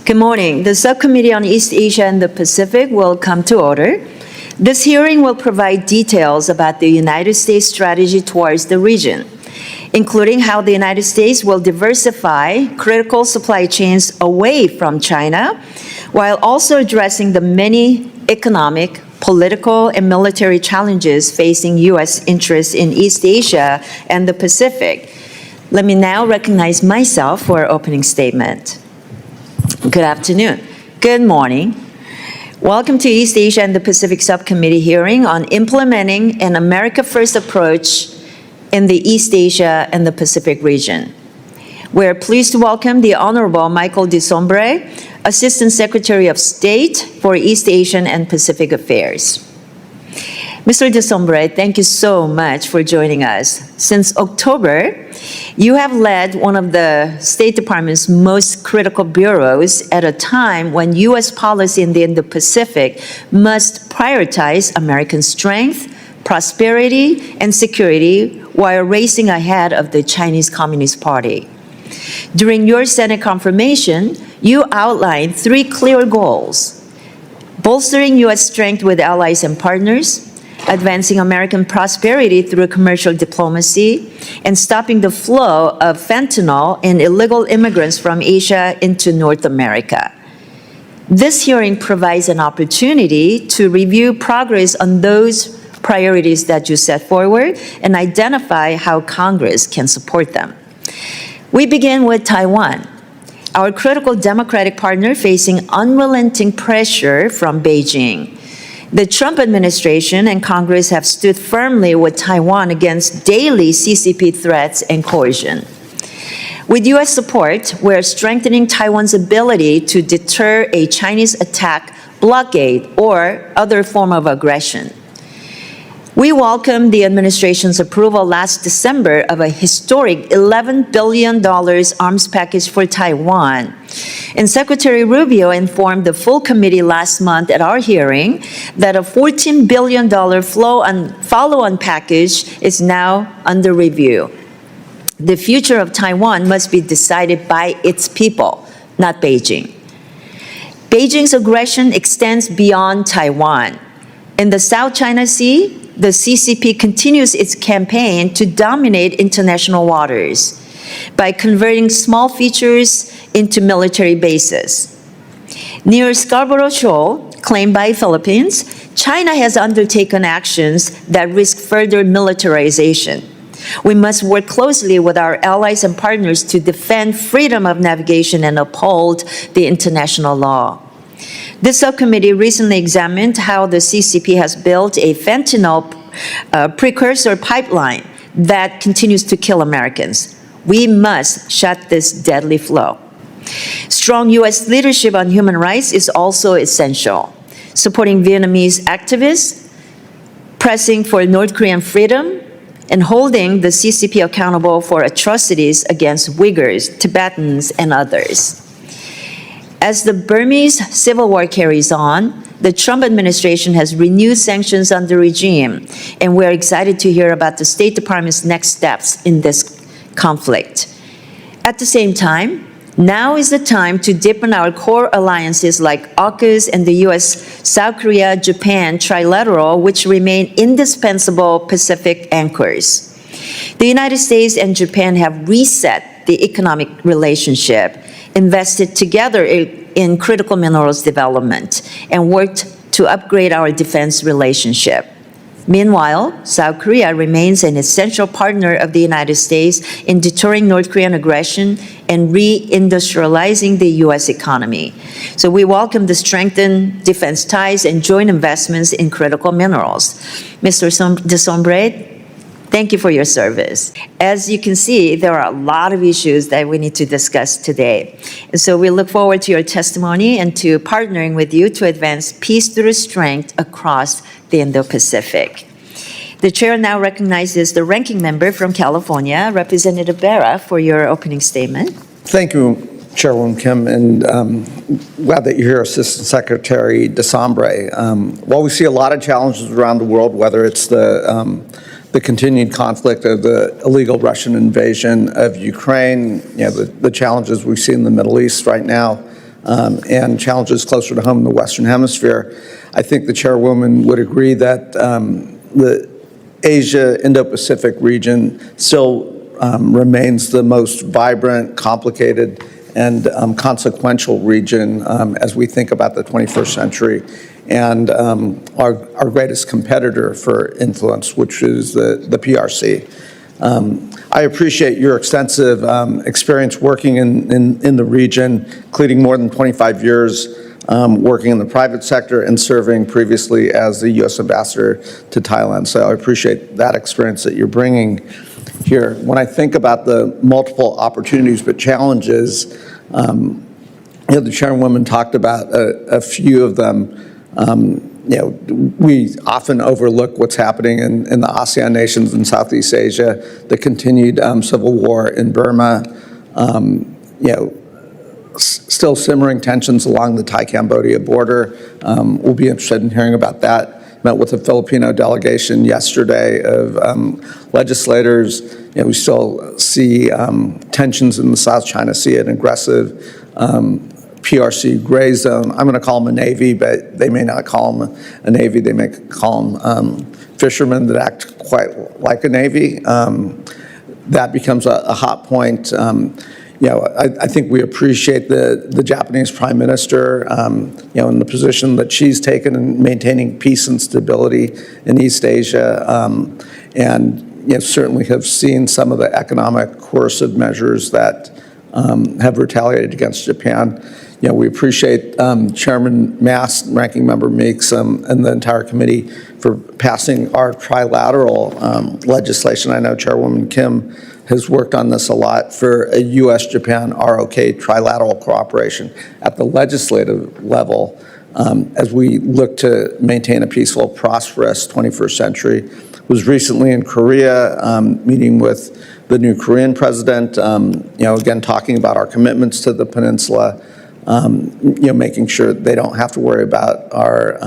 Good morning. The Subcommittee on East Asia and the Pacific will come to order. This hearing will provide details about the United States strategy towards the region, including how the United States will diversify critical supply chains away from China, while also addressing the many economic, political, and military challenges facing U.S. interests in East Asia and the Pacific. Let me now recognize myself for our opening statement. Good afternoon. Good morning. Welcome to East Asia and the Pacific Subcommittee hearing on implementing an America First approach in the East Asia and the Pacific region. We're pleased to welcome the Honorable Michael DeSombre, Assistant Secretary of State for East Asian and Pacific Affairs. Mr. DeSombre, thank you so much for joining us. Since October, you have led one of the State Department's most critical bureaus at a time when U.S. policy in the Indo-Pacific must prioritize American strength, prosperity, and security while racing ahead of the Chinese Communist Party. During your Senate confirmation, you outlined three clear goals: bolstering U.S. strength with allies and partners, advancing American prosperity through commercial diplomacy, and stopping the flow of fentanyl and illegal immigrants from Asia into North America. This hearing provides an opportunity to review progress on those priorities that you set forward and identify how Congress can support them. We begin with Taiwan, our critical democratic partner facing unrelenting pressure from Beijing. The Trump administration and Congress have stood firmly with Taiwan against daily CCP threats and coercion. With U.S. support, we're strengthening Taiwan's ability to deter a Chinese attack, blockade, or other form of aggression. We welcome the administration's approval last December of a historic $11 billion arms package for Taiwan. And Secretary Rubio informed the full committee last month at our hearing that a $14 billion follow-on package is now under review. The future of Taiwan must be decided by its people, not Beijing. Beijing's aggression extends beyond Taiwan. In the South China Sea, the CCP continues its campaign to dominate international waters by converting small features into military bases. Near Scarborough Shoal, claimed by Philippines, China has undertaken actions that risk further militarization. We must work closely with our allies and partners to defend freedom of navigation and uphold the international law. This subcommittee recently examined how the CCP has built a fentanyl precursor pipeline that continues to kill Americans. We must shut this deadly flow. Strong U.S. leadership on human rights is also essential. Supporting Vietnamese activists, pressing for North Korean freedom, and holding the CCP accountable for atrocities against Uyghurs, Tibetans, and others. As the Burmese civil war carries on, the Trump administration has renewed sanctions on the regime, and we're excited to hear about the State Department's next steps in this conflict. At the same time, now is the time to deepen our core alliances like AUKUS and the U.S., South Korea, Japan trilateral, which remain indispensable Pacific anchors. The United States and Japan have reset the economic relationship, invested together in critical minerals development, and worked to upgrade our defense relationship. Meanwhile, South Korea remains an essential partner of the United States in deterring North Korean aggression and reindustrializing the U.S. economy. So we welcome the strengthened defense ties and joint investments in critical minerals. Mr. DeSombre, thank you for your service. As you can see, there are a lot of issues that we need to discuss today. And so we look forward to your testimony and to partnering with you to advance peace through strength across the Indo-Pacific. The chair now recognizes the ranking member from California, Representative Berra, for your opening statement. Thank you, Chairwoman Kim, and glad that you're here, Assistant Secretary DeSombre. While we see a lot of challenges around the world, whether it's the continued conflict of the illegal Russian invasion of Ukraine, the challenges we see in the Middle East right now, and challenges closer to home in the Western Hemisphere. I think the chairwoman would agree that the Asia Indo-Pacific region still remains the most vibrant, complicated, and consequential region as we think about the 21st century, and our greatest competitor for influence, which is the PRC. I appreciate your extensive experience working in the region, including more than 25 years working in the private sector and serving previously as the U.S. ambassador to Thailand. So I appreciate that experience that you're bringing here. When I think about the multiple opportunities but challenges, the chairwoman talked about a few of them. We often overlook what's happening in the ASEAN nations in Southeast Asia, the continued civil war in Burma, still simmering tensions along the Thai-Cambodia border. We'll be interested in hearing about that. Met with a Filipino delegation yesterday of legislators. We still see tensions in the South China Sea, an aggressive PRC gray zone. I'm going to call them a navy, but they may not call them a navy. They may call them fishermen that act quite like a navy. That becomes a hot point. I think we appreciate the Japanese Prime Minister, in the position that she's taken in maintaining peace and stability in East Asia, and certainly have seen some of the economic coercive measures that have retaliated against Japan. We appreciate Chairman Mast, Ranking Member Meeks, and the entire committee for passing our trilateral legislation. I know Chairwoman Kim has worked on this a lot for a U.S.-Japan ROK trilateral cooperation at the legislative level as we look to maintain a peaceful, prosperous 21st century. Was recently in Korea meeting with the new Korean president, again, talking about our commitments to the peninsula, making sure they don't have to worry about our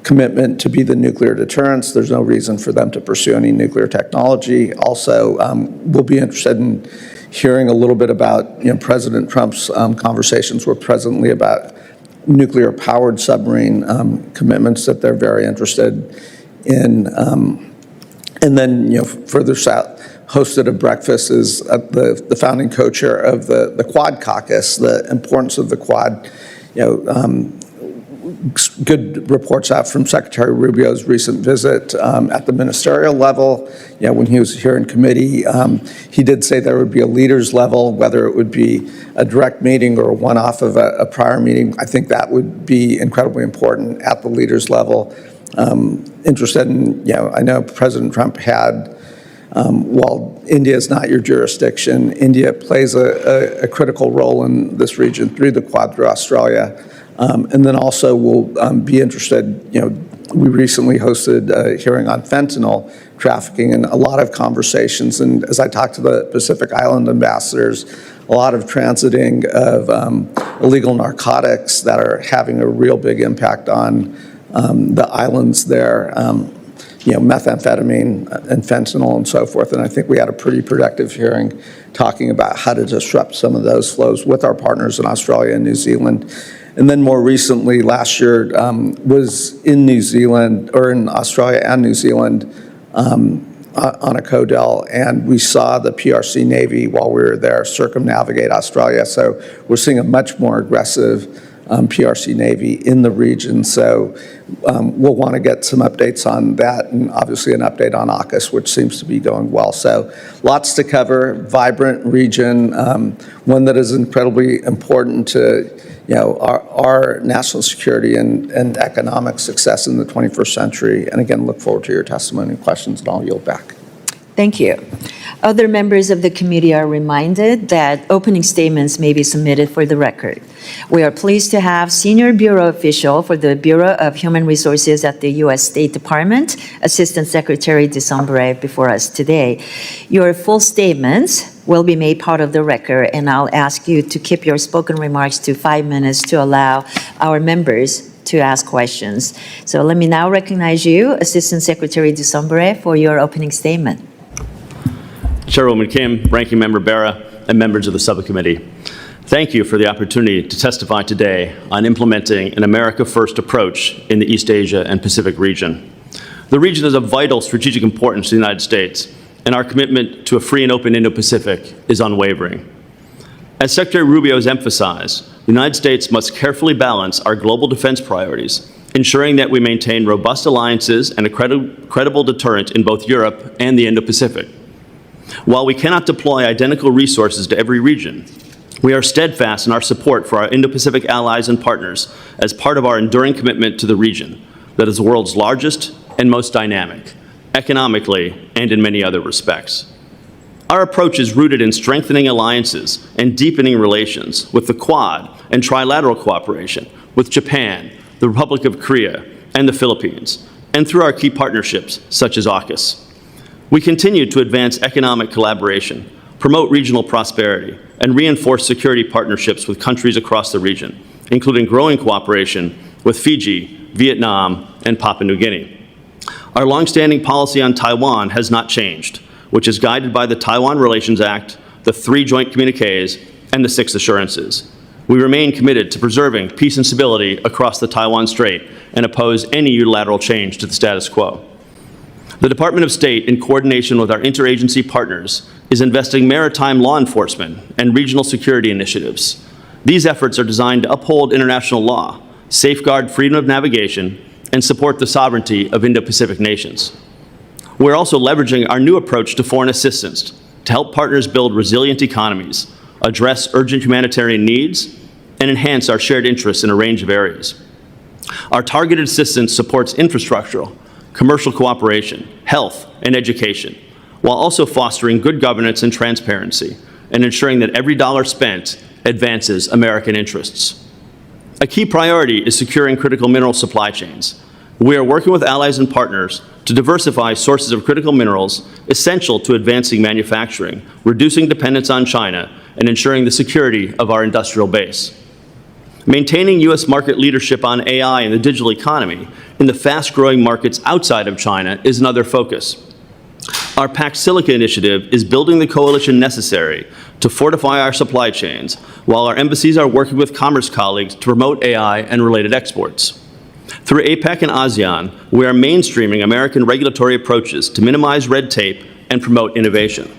commitment to be the nuclear deterrence. There's no reason for them to pursue any nuclear technology. Also, we'll be interested in hearing a little bit about President Trump's conversations with presently about nuclear-powered submarine commitments that they're very interested in. And then, further south, hosted a breakfast is the founding co-chair of the Quad Caucus, the importance of the Quad. Good reports out from Secretary Rubio's recent visit at the ministerial level. When he was here in committee, he did say there would be a leaders level, whether it would be a direct meeting or a one-off of a prior meeting. I think that would be incredibly important at the leaders level. Interested in, I know President Trump had, while India is not your jurisdiction, India plays a critical role in this region through the Quad, through Australia. And then also we'll be interested, we recently hosted a hearing on fentanyl trafficking and a lot of conversations. And as I talked to the Pacific Island ambassadors, a lot of transiting of illegal narcotics that are having a real big impact on the islands there, methamphetamine and fentanyl and so forth. And I think we had a pretty productive hearing talking about how to disrupt some of those flows with our partners in Australia and New Zealand. And then more recently, last year, was in New Zealand, or in Australia and New Zealand, on a CODEL, and we saw the PRC Navy while we were there circumnavigate Australia. So we're seeing a much more aggressive PRC Navy in the region. So we'll want to get some updates on that, and obviously an update on AUKUS, which seems to be going well. So lots to cover, vibrant region, one that is incredibly important to our national security and economic success in the 21st century. And again, look forward to your testimony and questions, and I'll yield back. Thank you. Other members of the committee are reminded that opening statements may be submitted for the record. We are pleased to have Senior Bureau Official for the Bureau of Human Resources at the U.S. State Department, Assistant Secretary DeSombre, before us today. Your full statements will be made part of the record, and I'll ask you to keep your spoken remarks to 5 minutes to allow our members to ask questions. So let me now recognize you, Assistant Secretary DeSombre, for your opening statement. Chairwoman Kim, Ranking Member Bera, and members of the subcommittee. Thank you for the opportunity to testify today on implementing an America First approach in the East Asia and Pacific region. The region is of vital strategic importance to the United States, and our commitment to a free and open Indo-Pacific is unwavering. As Secretary Rubio has emphasized, the United States must carefully balance our global defense priorities, ensuring that we maintain robust alliances and a credible deterrent in both Europe and the Indo-Pacific. While we cannot deploy identical resources to every region, we are steadfast in our support for our Indo-Pacific allies and partners as part of our enduring commitment to the region that is the world's largest and most dynamic, economically and in many other respects. Our approach is rooted in strengthening alliances and deepening relations with the Quad and trilateral cooperation with Japan, the Republic of Korea, and the Philippines, and through our key partnerships such as AUKUS. We continue to advance economic collaboration, promote regional prosperity, and reinforce security partnerships with countries across the region, including growing cooperation with Fiji, Vietnam, and Papua New Guinea. Our longstanding policy on Taiwan has not changed, which is guided by the Taiwan Relations Act, the 3 joint communiques, and the 6 assurances. We remain committed to preserving peace and stability across the Taiwan Strait and oppose any unilateral change to the status quo. The Department of State, in coordination with our interagency partners, is investing maritime law enforcement and regional security initiatives. These efforts are designed to uphold international law, safeguard freedom of navigation, and support the sovereignty of Indo-Pacific nations. We're also leveraging our new approach to foreign assistance to help partners build resilient economies, address urgent humanitarian needs, and enhance our shared interests in a range of areas. Our targeted assistance supports infrastructural, commercial cooperation, health, and education, while also fostering good governance and transparency, and ensuring that every dollar spent advances American interests. A key priority is securing critical mineral supply chains. We are working with allies and partners to diversify sources of critical minerals essential to advancing manufacturing, reducing dependence on China, and ensuring the security of our industrial base. Maintaining U.S. market leadership on AI and the digital economy in the fast-growing markets outside of China is another focus. Our Pax Silica initiative is building the coalition necessary to fortify our supply chains, while our embassies are working with commerce colleagues to promote AI and related exports. Through APEC and ASEAN, we are mainstreaming American regulatory approaches to minimize red tape and promote innovation.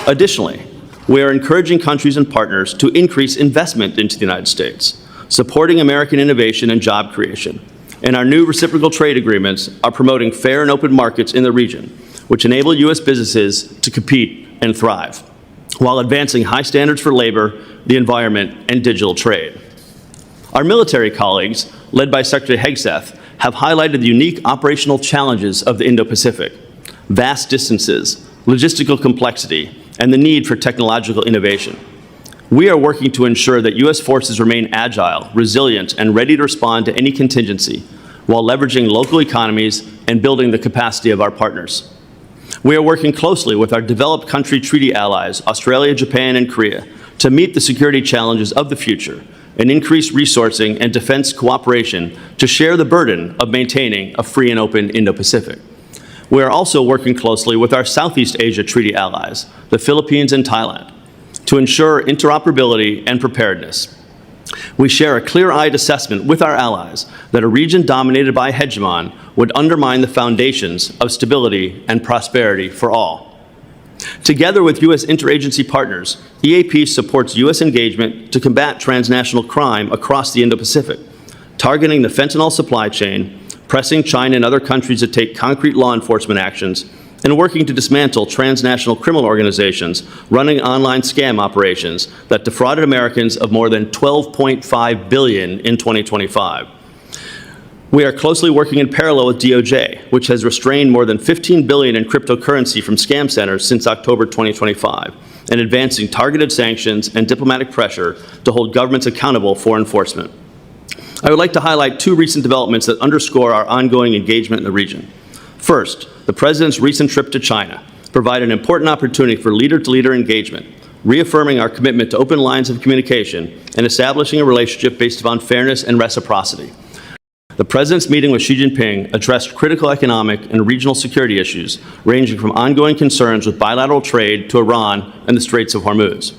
Additionally, we are encouraging countries and partners to increase investment into the United States, supporting American innovation and job creation. And our new reciprocal trade agreements are promoting fair and open markets in the region, which enable U.S. businesses to compete and thrive, while advancing high standards for labor, the environment, and digital trade. Our military colleagues, led by Secretary Hegseth, have highlighted the unique operational challenges of the Indo-Pacific: vast distances, logistical complexity, and the need for technological innovation. We are working to ensure that U.S. forces remain agile, resilient, and ready to respond to any contingency, while leveraging local economies and building the capacity of our partners. We are working closely with our developed country treaty allies, Australia, Japan, and Korea, to meet the security challenges of the future and increase resourcing and defense cooperation to share the burden of maintaining a free and open Indo-Pacific. We are also working closely with our Southeast Asia treaty allies, the Philippines and Thailand, to ensure interoperability and preparedness. We share a clear-eyed assessment with our allies that a region dominated by a hegemon would undermine the foundations of stability and prosperity for all. Together with U.S. interagency partners, EAP supports U.S. engagement to combat transnational crime across the Indo-Pacific, targeting the fentanyl supply chain, pressing China and other countries to take concrete law enforcement actions, and working to dismantle transnational criminal organizations running online scam operations that defrauded Americans of more than $12.5 billion in 2025. We are closely working in parallel with DOJ, which has restrained more than $15 billion in cryptocurrency from scam centers since October 2025, and advancing targeted sanctions and diplomatic pressure to hold governments accountable for enforcement. I would like to highlight 2 recent developments that underscore our ongoing engagement in the region. First, the President's recent trip to China provided an important opportunity for leader-to-leader engagement, reaffirming our commitment to open lines of communication and establishing a relationship based upon fairness and reciprocity. The President's meeting with Xi Jinping addressed critical economic and regional security issues, ranging from ongoing concerns with bilateral trade to Iran and the Straits of Hormuz.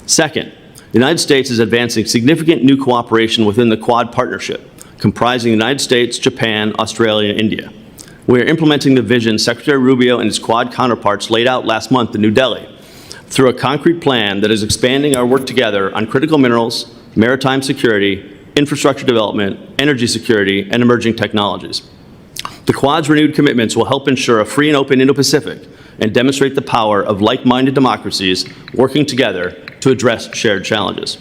Second, the United States is advancing significant new cooperation within the Quad partnership, comprising the United States, Japan, Australia, and India. We are implementing the vision Secretary Rubio and his Quad counterparts laid out last month in New Delhi through a concrete plan that is expanding our work together on critical minerals, maritime security, infrastructure development, energy security, and emerging technologies. The Quad's renewed commitments will help ensure a free and open Indo-Pacific and demonstrate the power of like-minded democracies working together to address shared challenges.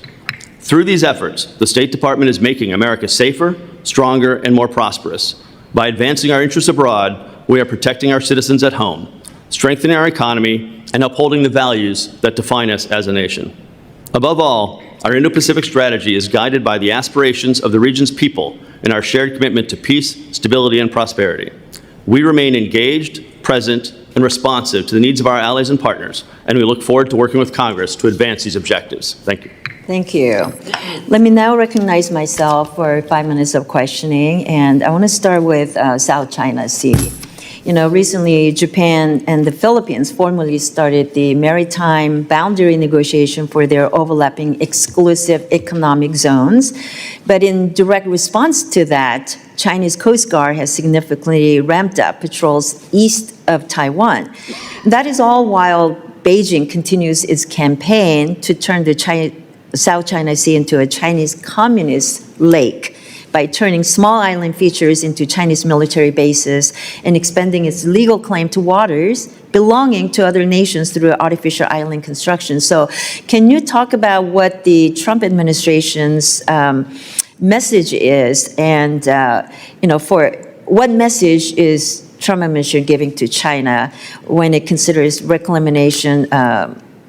Through these efforts, the State Department is making America safer, stronger, and more prosperous. By advancing our interests abroad, we are protecting our citizens at home, strengthening our economy, and upholding the values that define us as a nation. Above all, our Indo-Pacific strategy is guided by the aspirations of the region's people and our shared commitment to peace, stability, and prosperity. We remain engaged, present, and responsive to the needs of our allies and partners, and we look forward to working with Congress to advance these objectives. Thank you. Thank you. Let me now recognize myself for 5 minutes of questioning, and I want to start with South China Sea. You know, recently Japan and the Philippines formally started the maritime boundary negotiation for their overlapping exclusive economic zones. But in direct response to that, Chinese Coast Guard has significantly ramped up patrols east of Taiwan. That is all while Beijing continues its campaign to turn the South China Sea into a Chinese communist lake by turning small island features into Chinese military bases and expanding its legal claim to waters belonging to other nations through artificial island construction. So can you talk about what the Trump administration's message is, and for what message is Trump administration giving to China when it considers reclamation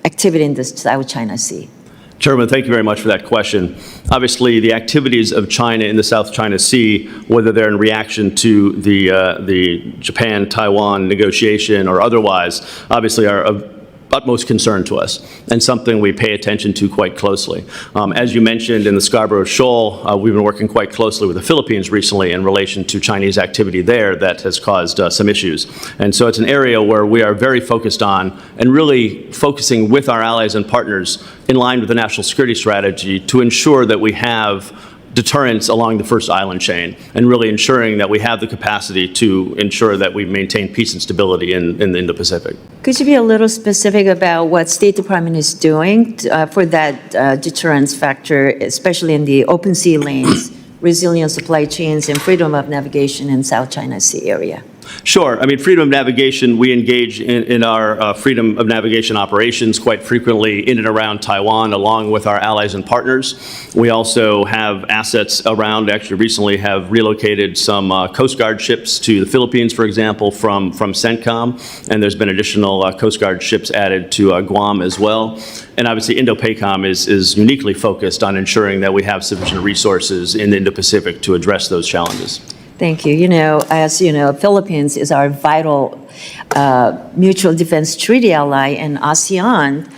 activity in the South China Sea? Chairman, thank you very much for that question. Obviously, the activities of China in the South China Sea, whether they're in reaction to the Japan-Taiwan negotiation or otherwise, obviously are of utmost concern to us and something we pay attention to quite closely. As you mentioned, in the Scarborough Shoal, we've been working quite closely with the Philippines recently in relation to Chinese activity there that has caused some issues. And so it's an area where we are very focused on and really focusing with our allies and partners in line with the national security strategy to ensure that we have deterrence along the first island chain and really ensuring that we have the capacity to ensure that we maintain peace and stability in the Indo-Pacific. Could you be a little specific about what State Department is doing for that deterrence factor, especially in the open sea lanes, resilient supply chains, and freedom of navigation in South China Sea area? Sure. I mean, freedom of navigation, we engage in our freedom of navigation operations quite frequently in and around Taiwan, along with our allies and partners. We also have assets around, actually recently have relocated some Coast Guard ships to the Philippines, for example, from CENTCOM, and there's been additional Coast Guard ships added to Guam as well. And obviously, Indo-PACOM is uniquely focused on ensuring that we have sufficient resources in the Indo-Pacific to address those challenges. Thank you. You know, as you know, Philippines is our vital mutual defense treaty ally and ASEAN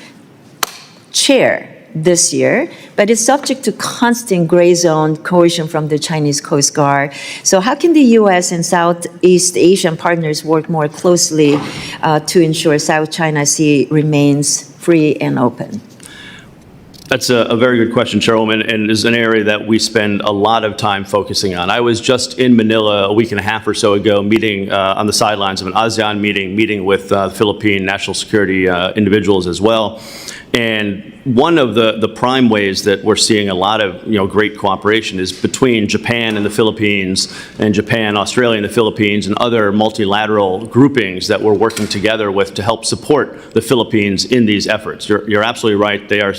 chair this year, but it's subject to constant gray zone coercion from the Chinese Coast Guard. So how can the U.S. and Southeast Asian partners work more closely to ensure South China Sea remains free and open? That's a very good question, Chairwoman, and is an area that we spend a lot of time focusing on. I was just in Manila a week and a half or so ago, meeting on the sidelines of an ASEAN meeting with Philippine national security individuals as well. And one of the prime ways that we're seeing a lot of great cooperation is between Japan and the Philippines, and Japan, Australia, and the Philippines, and other multilateral groupings that we're working together with to help support the Philippines in these efforts. You're absolutely right. They are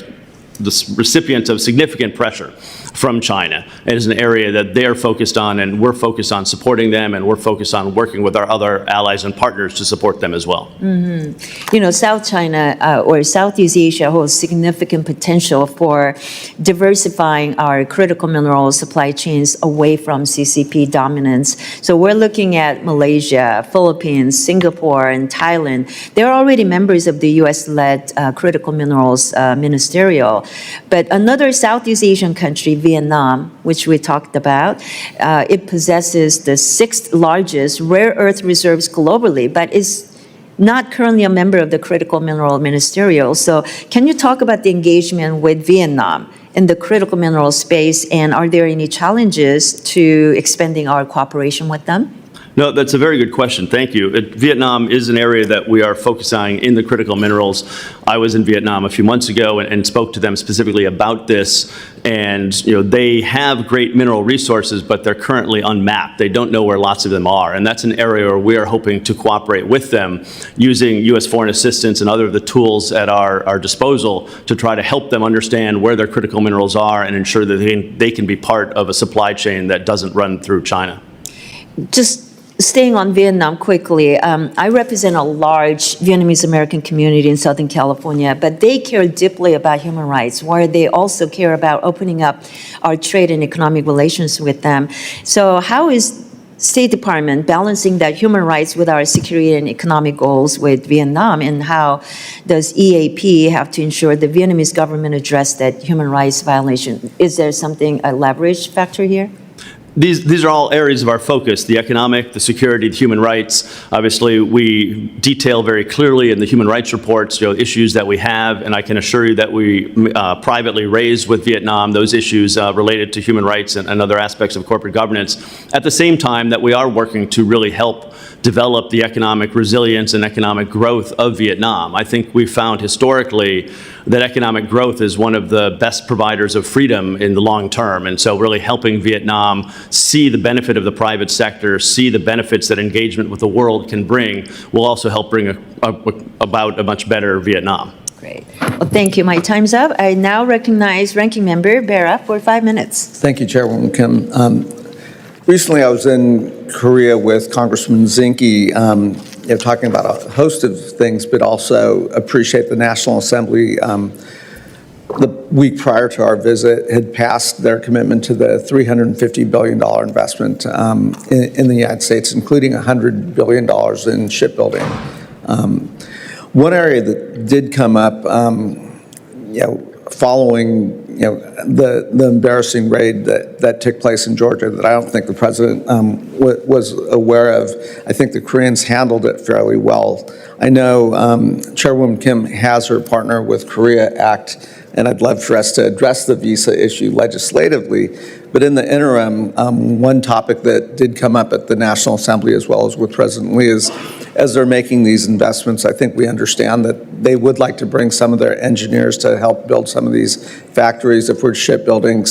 the recipients of significant pressure from China. It is an area that they're focused on, and we're focused on supporting them, and we're focused on working with our other allies and partners to support them as well. Mm-hmm. You know, South China or Southeast Asia holds significant potential for diversifying our critical mineral supply chains away from CCP dominance. So we're looking at Malaysia, Philippines, Singapore, and Thailand. They're already members of the U.S.-led critical minerals ministerial. But another Southeast Asian country, Vietnam, which we talked about, it possesses the 6th largest rare earth reserves globally, but is not currently a member of the Critical Mineral Ministerial. So can you talk about the engagement with Vietnam in the critical mineral space, and are there any challenges to expanding our cooperation with them? No, that's a very good question. Thank you. Vietnam is an area that we are focusing in the critical minerals. I was in Vietnam a few months ago and spoke to them specifically about this. And they have great mineral resources, but they're currently unmapped. They don't know where lots of them are. And that's an area where we are hoping to cooperate with them using U.S. foreign assistance and other of the tools at our disposal to try to help them understand where their critical minerals are and ensure that they can be part of a supply chain that doesn't run through China. Just staying on Vietnam quickly, I represent a large Vietnamese American community in Southern California, but they care deeply about human rights, where they also care about opening up our trade and economic relations with them. So how is State Department balancing that human rights with our security and economic goals with Vietnam, and how does EAP have to ensure the Vietnamese government address that human rights violation? Is there something, a leverage factor here? These are all areas of our focus: the economic, the security, the human rights. Obviously, we detail very clearly in the human rights reports issues that we have, and I can assure you that we privately raise with Vietnam those issues related to human rights and other aspects of corporate governance. At the same time that we are working to really help develop the economic resilience and economic growth of Vietnam. I think we've found historically that economic growth is one of the best providers of freedom in the long term. And so really helping Vietnam see the benefit of the private sector, see the benefits that engagement with the world can bring, will also help bring about a much better Vietnam. Great. Well, thank you. My time's up. I now recognize Ranking Member Bera for 5 minutes. Thank you, Chairwoman Kim. Recently, I was in Korea with Congressman Zinke, talking about a host of things, but also appreciate the National Assembly. The week prior to our visit had passed their commitment to the $350 billion investment in the United States, including $100 billion in shipbuilding. One area that did come up, following the embarrassing raid that took place in Georgia, that I don't think the president was aware of. I think the Koreans handled it fairly well. I know Chairwoman Kim has her Partner with Korea Act, and I'd love for us to address the visa issue legislatively. But in the interim, one topic that did come up at the National Assembly as well as with President Lee is, as they're making these investments, I think we understand that they would like to bring some of their engineers to help build some of these factories. If we're shipbuilding,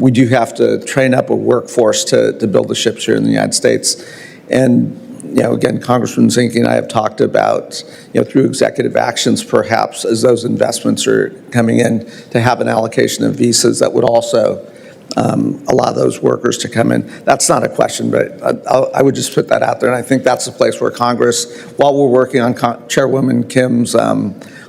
we do have to train up a workforce to build the ships here in the United States. And again, Congressman Zinke and I have talked about, through executive actions, perhaps as those investments are coming in, to have an allocation of visas that would also allow those workers to come in. That's not a question, but I would just put that out there. And I think that's a place where Congress, while we're working on Chairwoman Kim's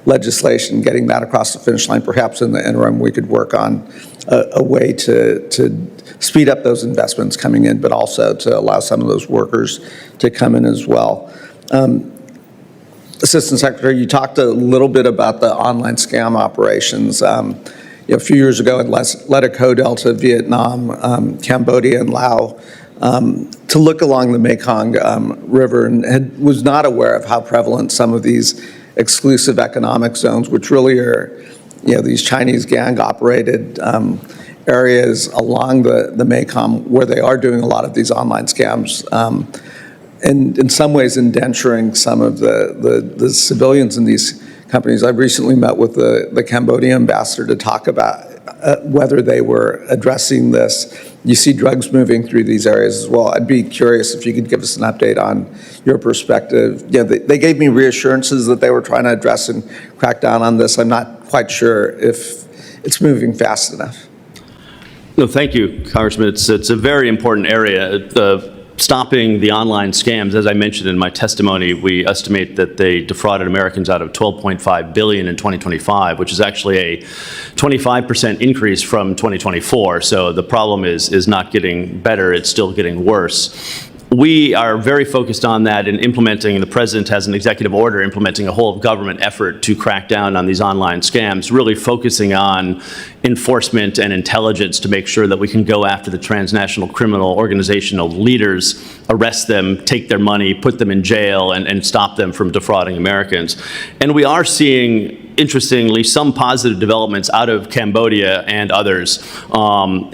legislation, getting that across the finish line, perhaps in the interim we could work on a way to speed up those investments coming in, but also to allow some of those workers to come in as well. Assistant Secretary, you talked a little bit about the online scam operations. A few years ago, it led a CODEL to Vietnam, Cambodia, and Laos to look along the Mekong River, and was not aware of how prevalent some of these exclusive economic zones, which really are, these Chinese gang-operated areas along the Mekong, where they are doing a lot of these online scams, and in some ways indenturing some of the civilians in these companies. I've recently met with the Cambodian ambassador to talk about whether they were addressing this. You see drugs moving through these areas as well. I'd be curious if you could give us an update on your perspective. They gave me reassurances that they were trying to address and crack down on this. I'm not quite sure if it's moving fast enough. No, thank you, Congressman. It's a very important area. Stopping the online scams, as I mentioned in my testimony, we estimate that they defrauded Americans out of $12.5 billion in 2025, which is actually a 25% increase from 2024. So the problem is not getting better, it's still getting worse. We are very focused on that and implementing, the President has an executive order implementing a whole of government effort to crack down on these online scams, really focusing on enforcement and intelligence to make sure that we can go after the transnational criminal organizational leaders, arrest them, take their money, put them in jail, and stop them from defrauding Americans. And we are seeing, interestingly, some positive developments out of Cambodia and others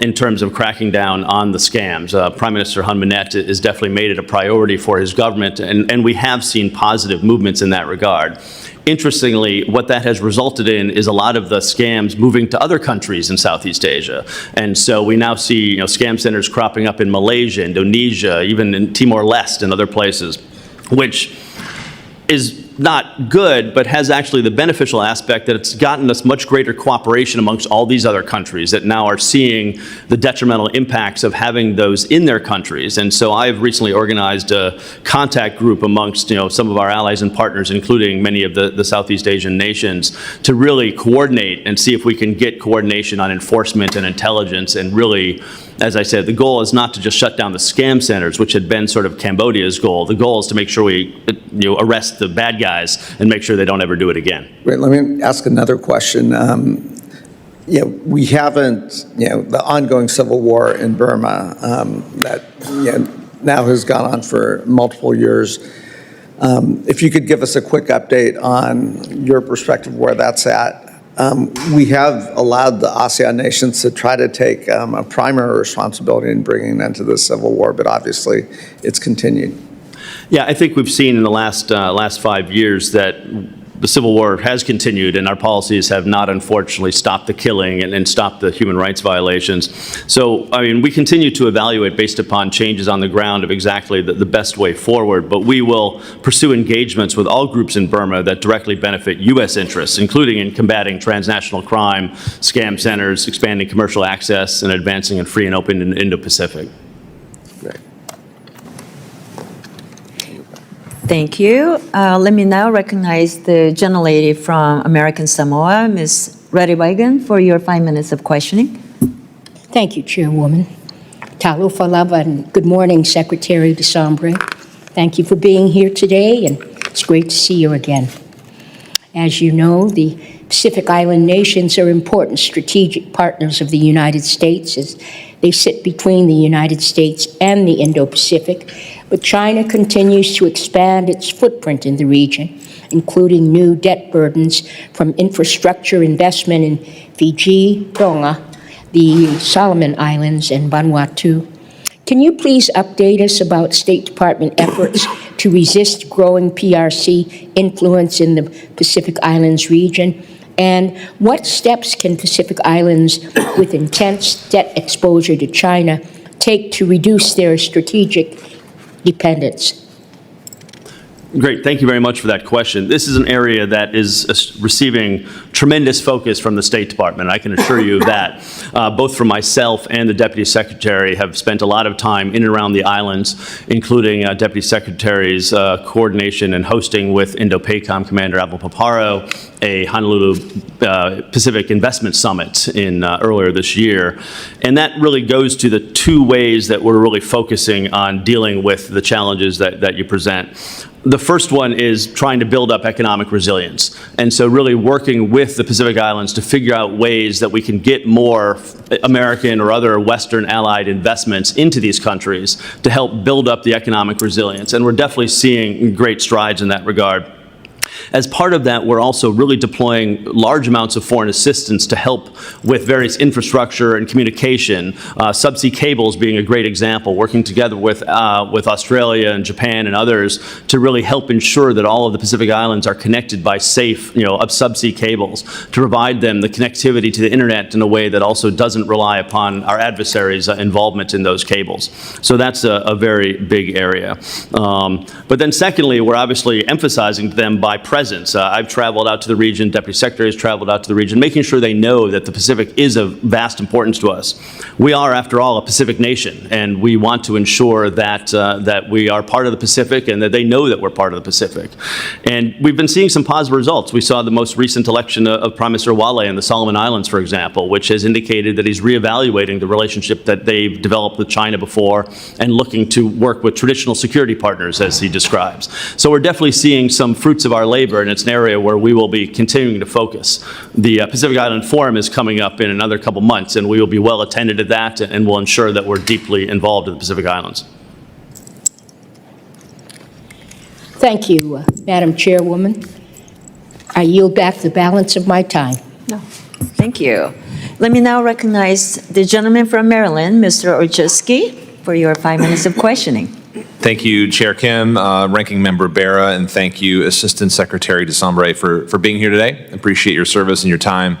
in terms of cracking down on the scams. Prime Minister Hun Manet has definitely made it a priority for his government, and we have seen positive movements in that regard. Interestingly, what that has resulted in is a lot of the scams moving to other countries in Southeast Asia. And so we now see scam centers cropping up in Malaysia, Indonesia, even in Timor-Leste and other places, which is not good, but has actually the beneficial aspect that it's gotten us much greater cooperation amongst all these other countries that now are seeing the detrimental impacts of having those in their countries. And so I've recently organized a contact group amongst some of our allies and partners, including many of the Southeast Asian nations, to really coordinate and see if we can get coordination on enforcement and intelligence. And really, as I said, the goal is not to just shut down the scam centers, which had been sort of Cambodia's goal. The goal is to make sure we arrest the bad guys and make sure they don't ever do it again. Wait, let me ask another question. We haven't, the ongoing civil war in Burma that now has gone on for multiple years. If you could give us a quick update on your perspective where that's at. We have allowed the ASEAN nations to try to take a primary responsibility in bringing an end to the civil war, but obviously it's continued. Yeah, I think we've seen in the last 5 years that the civil war has continued, and our policies have not, unfortunately, stopped the killing and stopped the human rights violations. So, I mean, we continue to evaluate based upon changes on the ground of exactly the best way forward, but we will pursue engagements with all groups in Burma that directly benefit U.S. interests, including in combating transnational crime, scam centers, expanding commercial access, and advancing a free and open Indo-Pacific. Great. Thank you. Let me now recognize the gentlelady from American Samoa, Ms. Rariwaigan, for your 5 minutes of questioning. Thank you, Chairwoman. Talofa lava, and good morning, Secretary DeSombre. Thank you for being here today, and it's great to see you again. As you know, the Pacific Island nations are important strategic partners of the United States as they sit between the United States and the Indo-Pacific, but China continues to expand its footprint in the region, including new debt burdens from infrastructure investment in Fiji, Tonga, the Solomon Islands, and Vanuatu. Can you please update us about State Department efforts to resist growing PRC influence in the Pacific Islands region? And what steps can Pacific Islands with intense debt exposure to China take to reduce their strategic dependence? Great. Thank you very much for that question. This is an area that is receiving tremendous focus from the State Department. I can assure you of that. Both from myself and the Deputy Secretary have spent a lot of time in and around the islands, including Deputy Secretary's coordination and hosting with Indo-PACOM Commander Abel Paparo, a Honolulu Pacific Investment Summit in earlier this year. And that really goes to the two ways that we're really focusing on dealing with the challenges that you present. The first one is trying to build up economic resilience. And so really working with the Pacific Islands to figure out ways that we can get more American or other Western allied investments into these countries to help build up the economic resilience. And we're definitely seeing great strides in that regard. As part of that, we're also really deploying large amounts of foreign assistance to help with various infrastructure and communication, subsea cables being a great example, working together with Australia and Japan and others to really help ensure that all of the Pacific Islands are connected by safe, subsea cables, to provide them the connectivity to the internet in a way that also doesn't rely upon our adversaries' involvement in those cables. So that's a very big area. But then secondly, we're obviously emphasizing to them by presence. I've traveled out to the region, Deputy Secretary has traveled out to the region, making sure they know that the Pacific is of vast importance to us. We are, after all, a Pacific nation, and we want to ensure that, that we are part of the Pacific and that they know that we're part of the Pacific. And we've been seeing some positive results. We saw the most recent election of Prime Minister Wale in the Solomon Islands, for example, which has indicated that he's reevaluating the relationship that they've developed with China before and looking to work with traditional security partners, as he describes. So we're definitely seeing some fruits of our labor flavor, and it's an area where we will be continuing to focus. The Pacific Island Forum is coming up in another couple months, and we will be well attended at that, and will ensure that we're deeply involved in the Pacific Islands. Thank you, Madam Chairwoman. I yield back the balance of my time. Thank you. Let me now recognize the gentleman from Maryland, Mr. Orchowski, for your 5 minutes of questioning. Thank you, Chair Kim, Ranking Member Bera, and thank you, Assistant Secretary DeSombre, for being here today. Appreciate your service and your time.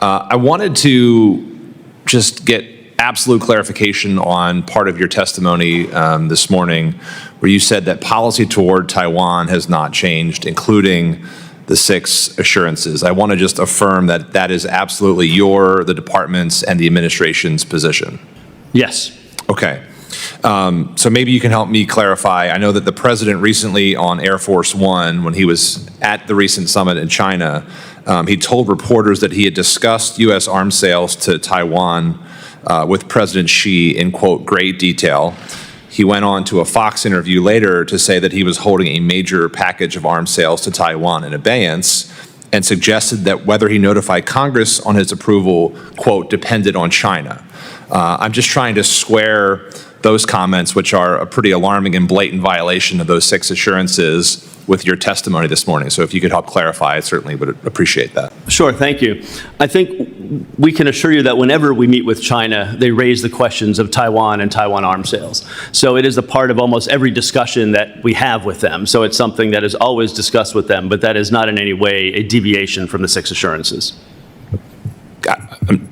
I wanted to just get absolute clarification on part of your testimony this morning, where you said that policy toward Taiwan has not changed, including the 6 assurances. I want to just affirm that that is absolutely the department's, and the administration's position. Yes. Okay. So maybe you can help me clarify. I know that the president recently on Air Force One, when he was at the recent summit in China, he told reporters that he had discussed U.S. arms sales to Taiwan with President Xi in, quote, great detail. He went on to a Fox interview later to say that he was holding a major package of arms sales to Taiwan in abeyance, and suggested that whether he notified Congress on his approval, quote, depended on China. I'm just trying to square those comments, which are a pretty alarming and blatant violation of those 6 assurances, with your testimony this morning. So if you could help clarify, I certainly would appreciate that. Sure, thank you. I think we can assure you that whenever we meet with China, they raise the questions of Taiwan and Taiwan arms sales. So it is a part of almost every discussion that we have with them. So it's something that is always discussed with them, but that is not in any way a deviation from the 6 assurances.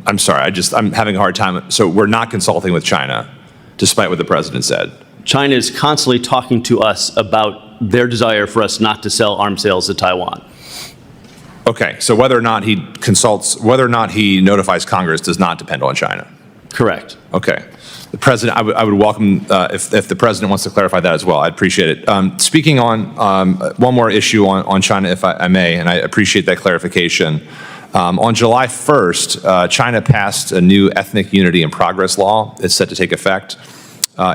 I'm sorry, I'm having a hard time. So we're not consulting with China, despite what the president said? China is constantly talking to us about their desire for us not to sell arms sales to Taiwan. Okay, so whether or not he notifies Congress does not depend on China? Correct. Okay. The president, I would welcome if the president wants to clarify that as well. I'd appreciate it. Speaking on one more issue on China, if I may, and I appreciate that clarification. On July 1st, China passed a new ethnic unity and progress law. It's set to take effect.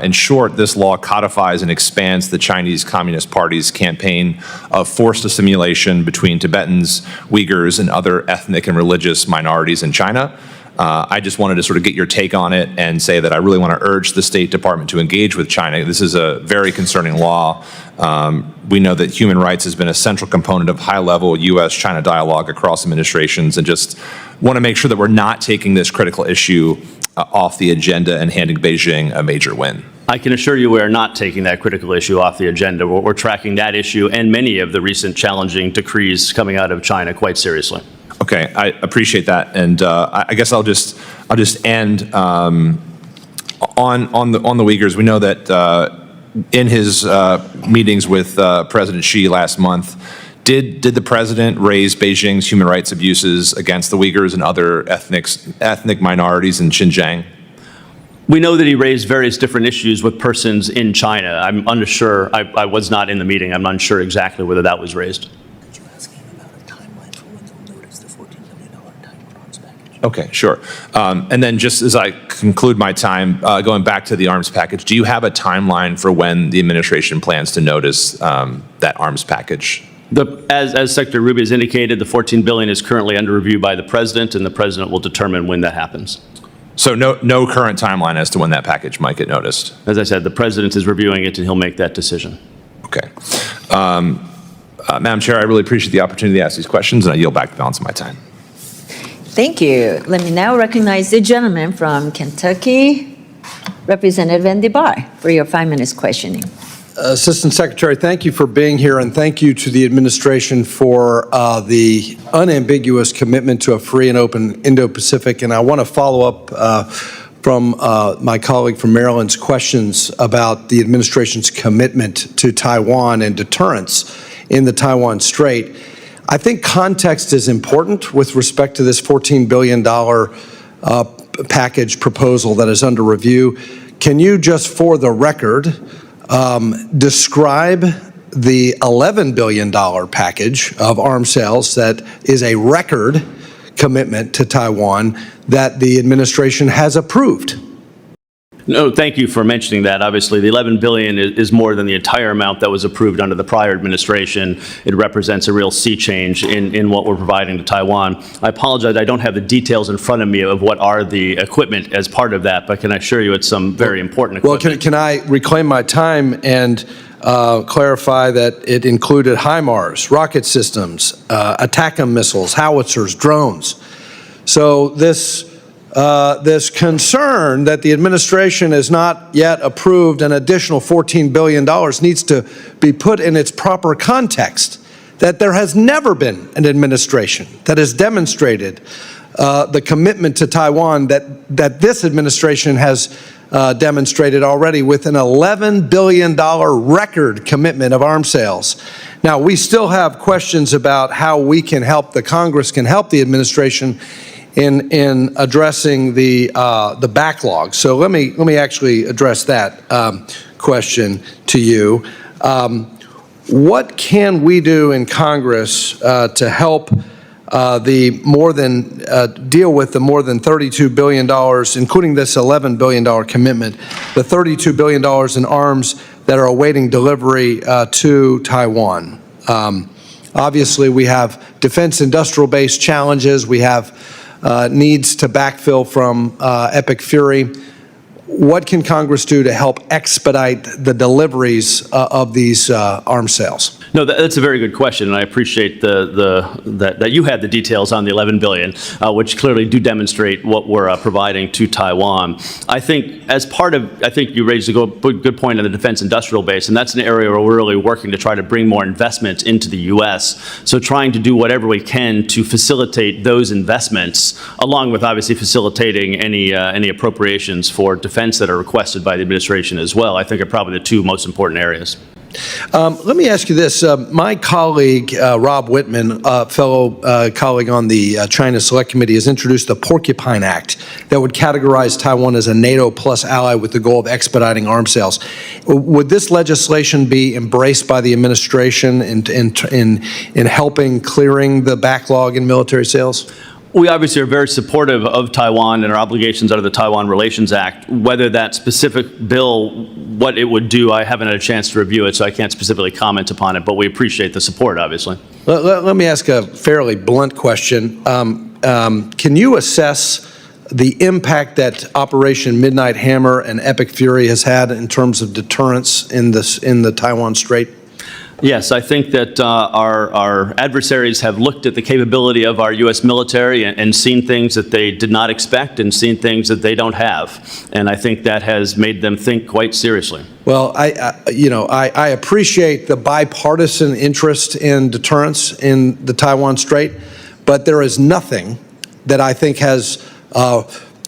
In short, this law codifies and expands the Chinese Communist Party's campaign of forced assimilation between Tibetans, Uyghurs, and other ethnic and religious minorities in China. I just wanted to sort of get your take on it and say that I really want to urge the State Department to engage with China. This is a very concerning law. We know that human rights has been a central component of high-level U.S.-China dialogue across administrations, and just want to make sure that we're not taking this critical issue off the agenda and handing Beijing a major win. I can assure you we are not taking that critical issue off the agenda. We're tracking that issue and many of the recent challenging decrees coming out of China quite seriously. Okay, I appreciate that, and I guess I'll just end on the Uyghurs. We know that in his meetings with President Xi last month, did the president raise Beijing's human rights abuses against the Uyghurs and other ethnic minorities in Xinjiang? We know that he raised various different issues with persons in China. I'm unsure. I was not in the meeting. I'm unsure exactly whether that was raised. Okay, sure. And then just as I conclude my time, going back to the arms package, do you have a timeline for when the administration plans to notice that arms package? As Secretary Rubio has indicated, the $14 billion is currently under review by the president, and the president will determine when that happens. So no current timeline as to when that package might get noticed? As I said, the president is reviewing it, and he'll make that decision. Okay. Madam Chair, I really appreciate the opportunity to ask these questions, and I yield back the balance of my time. Thank you. Let me now recognize the gentleman from Kentucky, Representative Andy Barr, for your 5 minutes questioning. Assistant Secretary, thank you for being here, and thank you to the administration for the unambiguous commitment to a free and open Indo-Pacific. And I want to follow up from my colleague from Maryland's questions about the administration's commitment to Taiwan and deterrence in the Taiwan Strait. I think context is important with respect to this $14 billion package proposal that is under review. Can you, just for the record, describe the $11 billion package of arms sales that is a record commitment to Taiwan that the administration has approved? No, thank you for mentioning that. Obviously, the $11 billion is more than the entire amount that was approved under the prior administration. It represents a real sea change in what we're providing to Taiwan. I apologize, I don't have the details in front of me of what are the equipment as part of that, but can I assure you it's some very important Well, equipment. can I reclaim my time and clarify that it included HIMARS, rocket systems, ATACMS missiles, howitzers, drones. So this concern that the administration has not yet approved an additional $14 billion needs to be put in its proper context, that there has never been an administration that has demonstrated the commitment to Taiwan that this administration has demonstrated already with an $11 billion record commitment of arms sales. Now, we still have questions about how we can help, the Congress can help the administration in addressing the backlog. So let me actually address that question to you. What can we do in Congress to help deal with the more than $32 billion, including this $11 billion commitment, the $32 billion in arms that are awaiting delivery to Taiwan? Obviously, we have defense industrial base challenges. We have needs to backfill from Epic Fury. What can Congress do to help expedite the deliveries of these arms sales? No, that's a very good question, and I appreciate that you had the details on the $11 billion, which clearly do demonstrate what we're providing to Taiwan. I think as part of, I think you raised a good point on the defense industrial base, and that's an area where we're really working to try to bring more investment into the U.S. So trying to do whatever we can to facilitate those investments, along with obviously facilitating any appropriations for defense that are requested by the administration as well, I think are probably the two most important areas. Let me ask you this. My colleague, Rob Whitman, fellow colleague on the China Select Committee, has introduced the Porcupine Act that would categorize Taiwan as a NATO plus ally with the goal of expediting arms sales. Would this legislation be embraced by the administration in helping clearing the backlog in military sales? We obviously are very supportive of Taiwan and our obligations under the Taiwan Relations Act. Whether that specific bill, what it would do, I haven't had a chance to review it, so I can't specifically comment upon it, but we appreciate the support, obviously. Let me ask a fairly blunt question. Can you assess the impact that Operation Midnight Hammer and Epic Fury has had in terms of deterrence in the Taiwan Strait? Yes, I think that our adversaries have looked at the capability of our U.S. military and seen things that they did not expect and seen things that they don't have. And I think that has made them think quite seriously. Well, I appreciate the bipartisan interest in deterrence in the Taiwan Strait, but there is nothing that I think has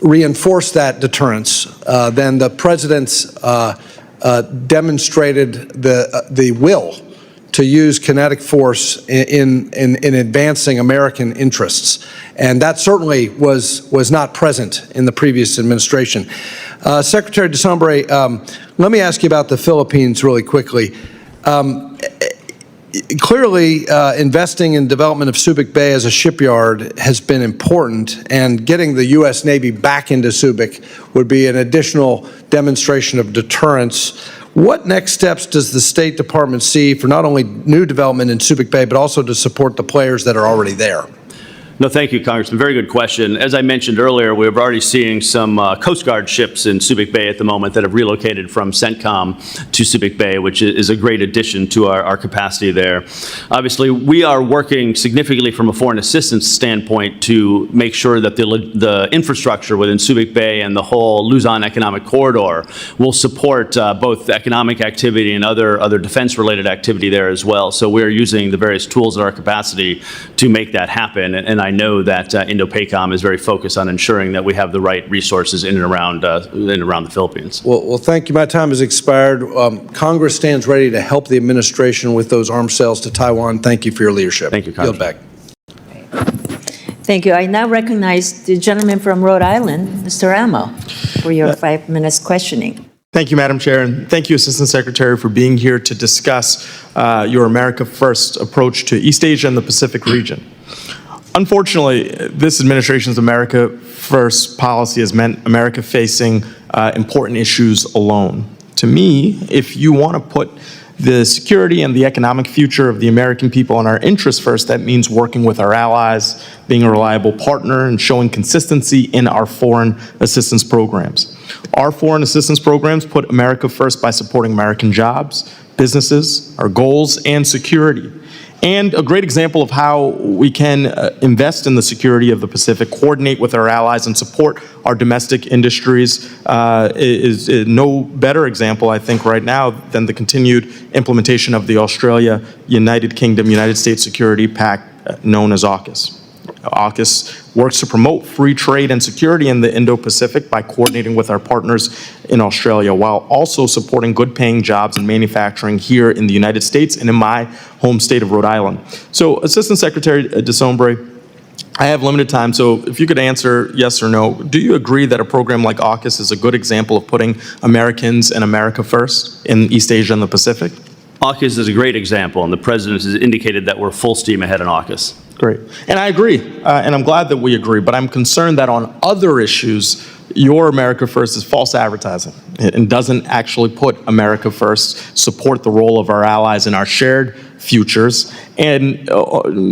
reinforced that deterrence than the president's demonstrated the will to use kinetic force in advancing American interests. And that certainly was not present in the previous administration. Secretary Desambre, let me ask you about the Philippines really quickly. Clearly, investing in development of Subic Bay as a shipyard has been important, and getting the U.S. Navy back into Subic would be an additional demonstration of deterrence. What next steps does the State Department see for not only new development in Subic Bay, but also to support the players that are already there? No, thank you, Congressman. Very good question. As I mentioned earlier, we're already seeing some Coast Guard ships in Subic Bay at the moment that have relocated from CENTCOM to Subic Bay, which is a great addition to our capacity there. Obviously, we are working significantly from a foreign assistance standpoint to make sure that the infrastructure within Subic Bay and the whole Luzon economic corridor will support both economic activity and other defense-related activity there as well. So we're using the various tools at our capacity to make that happen. And I know that Indo-Pacific is very focused on ensuring that we have the right resources in and around the Philippines. Well, thank you. My time has expired. Congress stands ready to help the administration with those arms sales to Taiwan. Thank you for your leadership. Thank you, Congressman. Yield back. Thank you. I now recognize the gentleman from Rhode Island, Mr. Ramo, for your 5 minutes questioning. Thank you, Madam Chair, and thank you, Assistant Secretary, for being here to discuss your America First approach to East Asia and the Pacific region. Unfortunately, this administration's America First policy has meant America facing important issues alone. To me, if you want to put the security and the economic future of the American people and our interests first, that means working with our allies, being a reliable partner, and showing consistency in our foreign assistance programs. Our foreign assistance programs put America first by supporting American jobs, businesses, our goals, and security. And a great example of how we can invest in the security of the Pacific, coordinate with our allies, and support our domestic industries is no better example, I think, right now than the continued implementation of the Australia, United Kingdom, United States Security Pact known as AUKUS. AUKUS works to promote free trade and security in the Indo-Pacific by coordinating with our partners in Australia, while also supporting good-paying jobs and manufacturing here in the United States and in my home state of Rhode Island. So, Assistant Secretary DeSombre, I have limited time, so if you could answer yes or no, do you agree that a program like AUKUS is a good example of putting Americans and America first in East Asia and the Pacific? AUKUS is a great example, and the President has indicated that we're full steam ahead on AUKUS. Great. And I agree, and I'm glad that we agree, but I'm concerned that on other issues, your America First is false advertising and doesn't actually put America first, support the role of our allies in our shared futures, and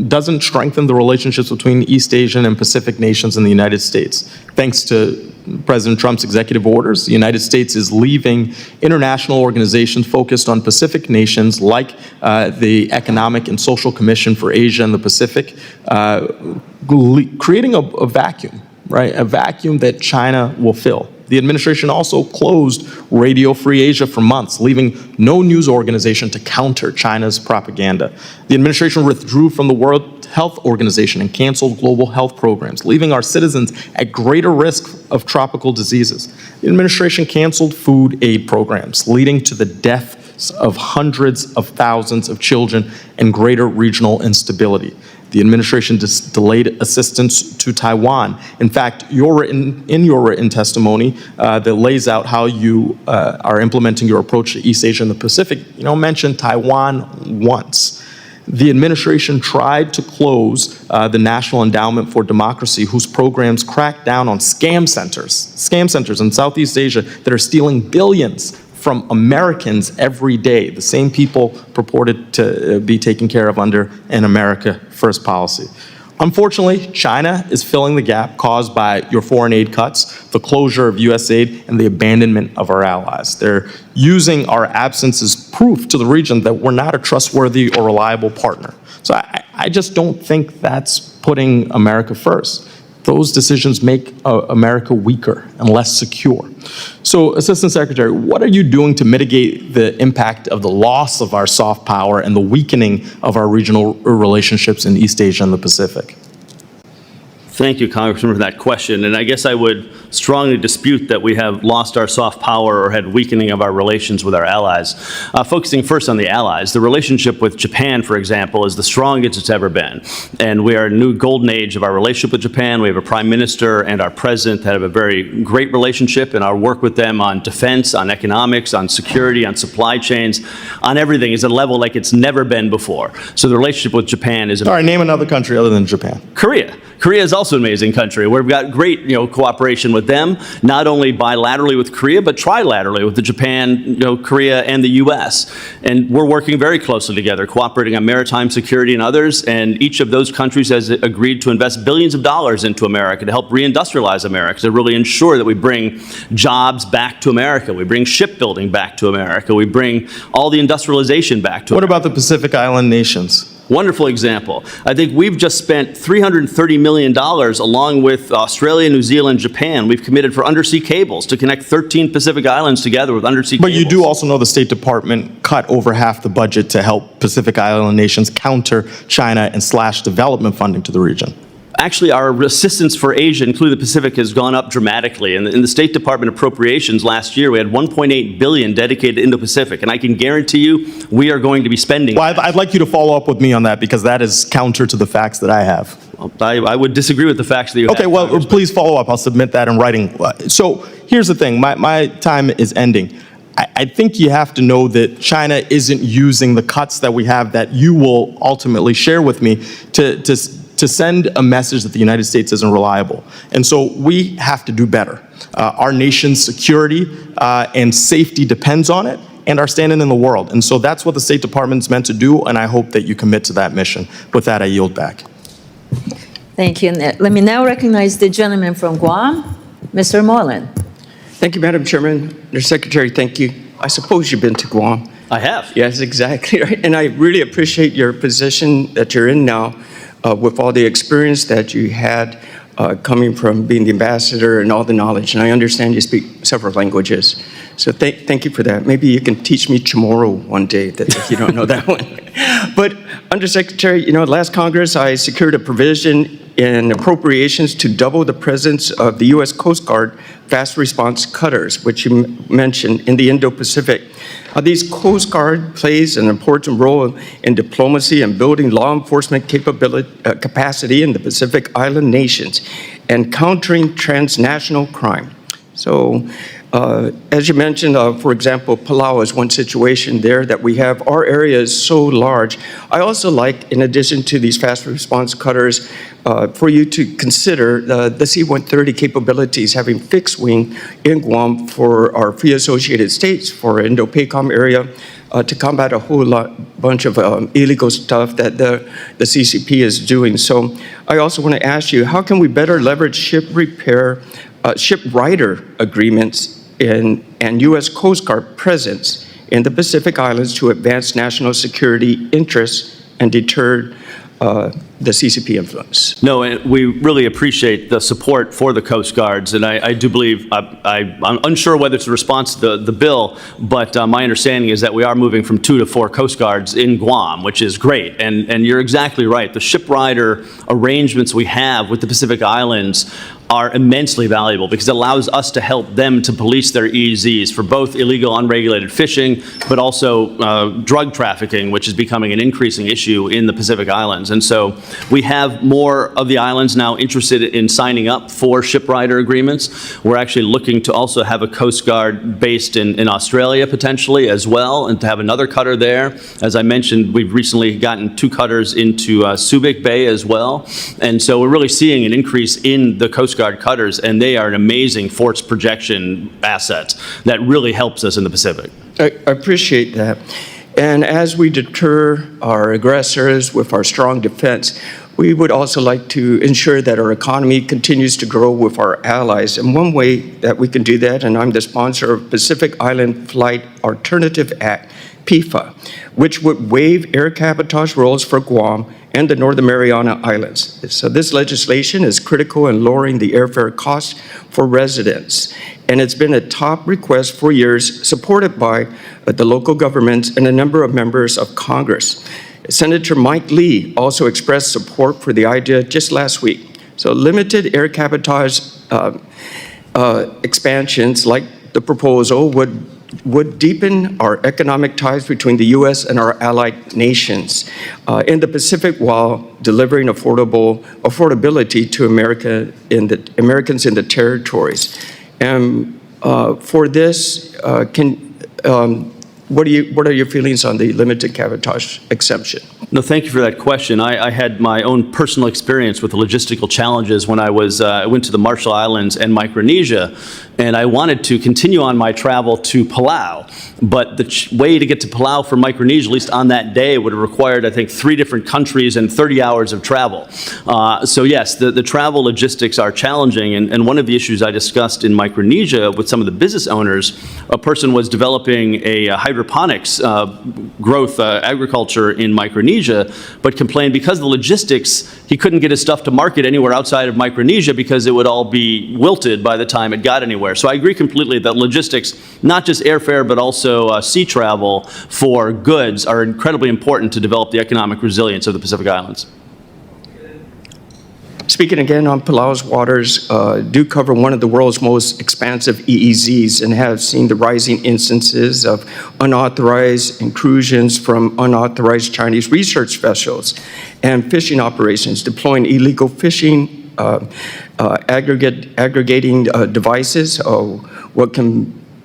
doesn't strengthen the relationships between East Asian and Pacific nations and the United States. Thanks to President Trump's executive orders, the United States is leaving international organizations focused on Pacific nations like the Economic and Social Commission for Asia and the Pacific, creating a vacuum, right? A vacuum that China will fill. The administration also closed Radio Free Asia for months, leaving no news organization to counter China's propaganda. The administration withdrew from the World Health Organization and canceled global health programs, leaving our citizens at greater risk of tropical diseases. The administration canceled food aid programs, leading to the deaths of hundreds of thousands of children and greater regional instability. The administration delayed assistance to Taiwan. In fact, in your written testimony that lays out how you are implementing your approach to East Asia and the Pacific, you don't mention Taiwan once. The administration tried to close the National Endowment for Democracy, whose programs crack down on scam centers in Southeast Asia that are stealing billions from Americans every day, the same people purported to be taken care of under an America First policy. Unfortunately, China is filling the gap caused by your foreign aid cuts, the closure of U.S. aid, and the abandonment of our allies. They're using our absence as proof to the region that we're not a trustworthy or reliable partner. So I just don't think that's putting America first. Those decisions make America weaker and less secure. So, Assistant Secretary, what are you doing to mitigate the impact of the loss of our soft power and the weakening of our regional relationships in East Asia and the Pacific? Thank you, Congressman, for that question. And I guess I would strongly dispute that we have lost our soft power or had weakening of our relations with our allies. Focusing first on the allies, the relationship with Japan, for example, is the strongest it's ever been. And we are in a new golden age of our relationship with Japan. We have a prime minister and our president that have a very great relationship, and our work with them on defense, on economics, on security, on supply chains, on everything is at a level like it's never been before. So the relationship with Japan is... All right, name another country other than Japan. Korea. Korea is also an amazing country. We've got great, cooperation with them, not only bilaterally with Korea, but trilaterally with the Japan, Korea, and the U.S. And we're working very closely together, cooperating on maritime security and others. And each of those countries has agreed to invest billions of dollars into America to help reindustrialize America, to really ensure that we bring jobs back to America, we bring shipbuilding back to America, we bring all the industrialization back to America. What about the Pacific Island nations? Wonderful example. I think we've just spent $330 million along with Australia, New Zealand, Japan. We've committed for undersea cables to connect 13 Pacific islands together with undersea cables. But you do also know the State Department cut over half the budget to help Pacific Island nations counter China and slash development funding to the region. Actually, our assistance for Asia, including the Pacific, has gone up dramatically. And in the State Department appropriations last year, we had $1.8 billion dedicated to Indo-Pacific. And I can guarantee you, we are going to be spending. Well, I'd like you to follow up with me on that, because that is counter to the facts that I have. I would disagree with the facts that you have. Okay, well, please follow up. I'll submit that in writing. So here's the thing. My time is ending. I think you have to know that China isn't using the cuts that we have that you will ultimately share with me to to send a message that the United States isn't reliable. And so we have to do better. Our nation's security and safety depends on it, and our standing in the world. And so that's what the State Department's meant to do, and I hope that you commit to that mission. With that, I yield back. Thank you. And let me now recognize the gentleman from Guam, Mr. Moreland. Thank you, Madam Chairman. Mr. Secretary, thank you. I suppose you've been to Guam. I have. Yes, exactly right. And I really appreciate your position that you're in now with all the experience that you had coming from being the ambassador and all the knowledge. And I understand you speak several languages. So thank you for that. Maybe you can teach me Chamorro one day if you don't know that one. But Undersecretary, last Congress, I secured a provision in appropriations to double the presence of the U.S. Coast Guard fast response cutters, which you mentioned in the Indo-Pacific. These Coast Guard plays an important role in diplomacy and building law enforcement capacity in the Pacific Island nations and countering transnational crime. So, as you mentioned, for example, Palau is one situation there that we have. Our area is so large. I also like, in addition to these fast response cutters, for you to consider the C-130 capabilities, having fixed wing in Guam for our free associated states, for Indo-PACOM area, to combat a whole bunch of illegal stuff that the CCP is doing. So I also want to ask you, how can we better leverage ship rider agreements and U.S. Coast Guard presence in the Pacific Islands to advance national security interests and deter the CCP influence? No, and we really appreciate the support for the Coast Guards, and I do believe, I'm unsure whether it's a response to the bill, but my understanding is that we are moving from 2 to 4 Coast Guards in Guam, which is great, and you're exactly right. The ship rider arrangements we have with the Pacific Islands are immensely valuable because it allows us to help them to police their EEZs for both illegal unregulated fishing, but also drug trafficking, which is becoming an increasing issue in the Pacific Islands. And so we have more of the islands now interested in signing up for ship rider agreements. We're actually looking to also have a Coast Guard based in Australia potentially as well, and to have another cutter there. As I mentioned, we've recently gotten 2 cutters into Subic Bay as well. And so we're really seeing an increase in the Coast Guard cutters, and they are an amazing force projection asset that really helps us in the Pacific. I appreciate that. And as we deter our aggressors with our strong defense, we would also like to ensure that our economy continues to grow with our allies. And one way that we can do that, and I'm the sponsor of Pacific Island Flight Alternative Act, PIFA, which would waive air cabotage rules for Guam and the Northern Mariana Islands. So this legislation is critical in lowering the airfare costs for residents. And it's been a top request for years, supported by the local governments and a number of members of Congress. Senator Mike Lee also expressed support for the idea just last week. So limited air cabotage expansions like the proposal would deepen our economic ties between the U.S. and our allied nations in the Pacific while delivering affordability to Americans in the territories. And for this, what are your feelings on the limited cabotage exemption? No, thank you for that question. I had my own personal experience with the logistical challenges when I went to the Marshall Islands and Micronesia, and I wanted to continue on my travel to Palau. But the way to get to Palau from Micronesia, at least on that day, would have required, I think, 3 different countries and 30 hours of travel. So yes, the travel logistics are challenging, and one of the issues I discussed in Micronesia with some of the business owners, a person was developing a hydroponics growth agriculture in Micronesia, but complained because of the logistics, he couldn't get his stuff to market anywhere outside of Micronesia because it would all be wilted by the time it got anywhere. So I agree completely that logistics, not just airfare, but also sea travel for goods, are incredibly important to develop the economic resilience of the Pacific Islands. Speaking again on Palau's waters, do cover one of the world's most expansive EEZs and have seen the rising instances of unauthorized intrusions from unauthorized Chinese research vessels and fishing operations, deploying illegal fishing, aggregating devices.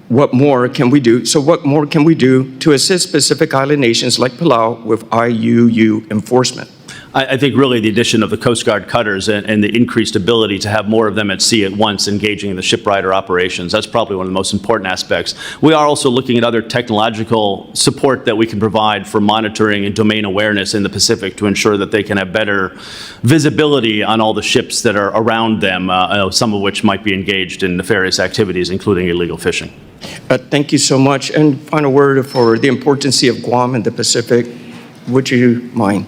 What more can we do? So what more can we do to assist Pacific Island nations like Palau with IUU enforcement? I think really the addition of the Coast Guard cutters and the increased ability to have more of them at sea at once engaging in the shipwrighter operations, that's probably one of the most important aspects. We are also looking at other technological support that we can provide for monitoring and domain awareness in the Pacific to ensure that they can have better visibility on all the ships that are around them, some of which might be engaged in nefarious activities, including illegal fishing. Thank you so much. And final word for the importance of Guam and the Pacific. Would you mind?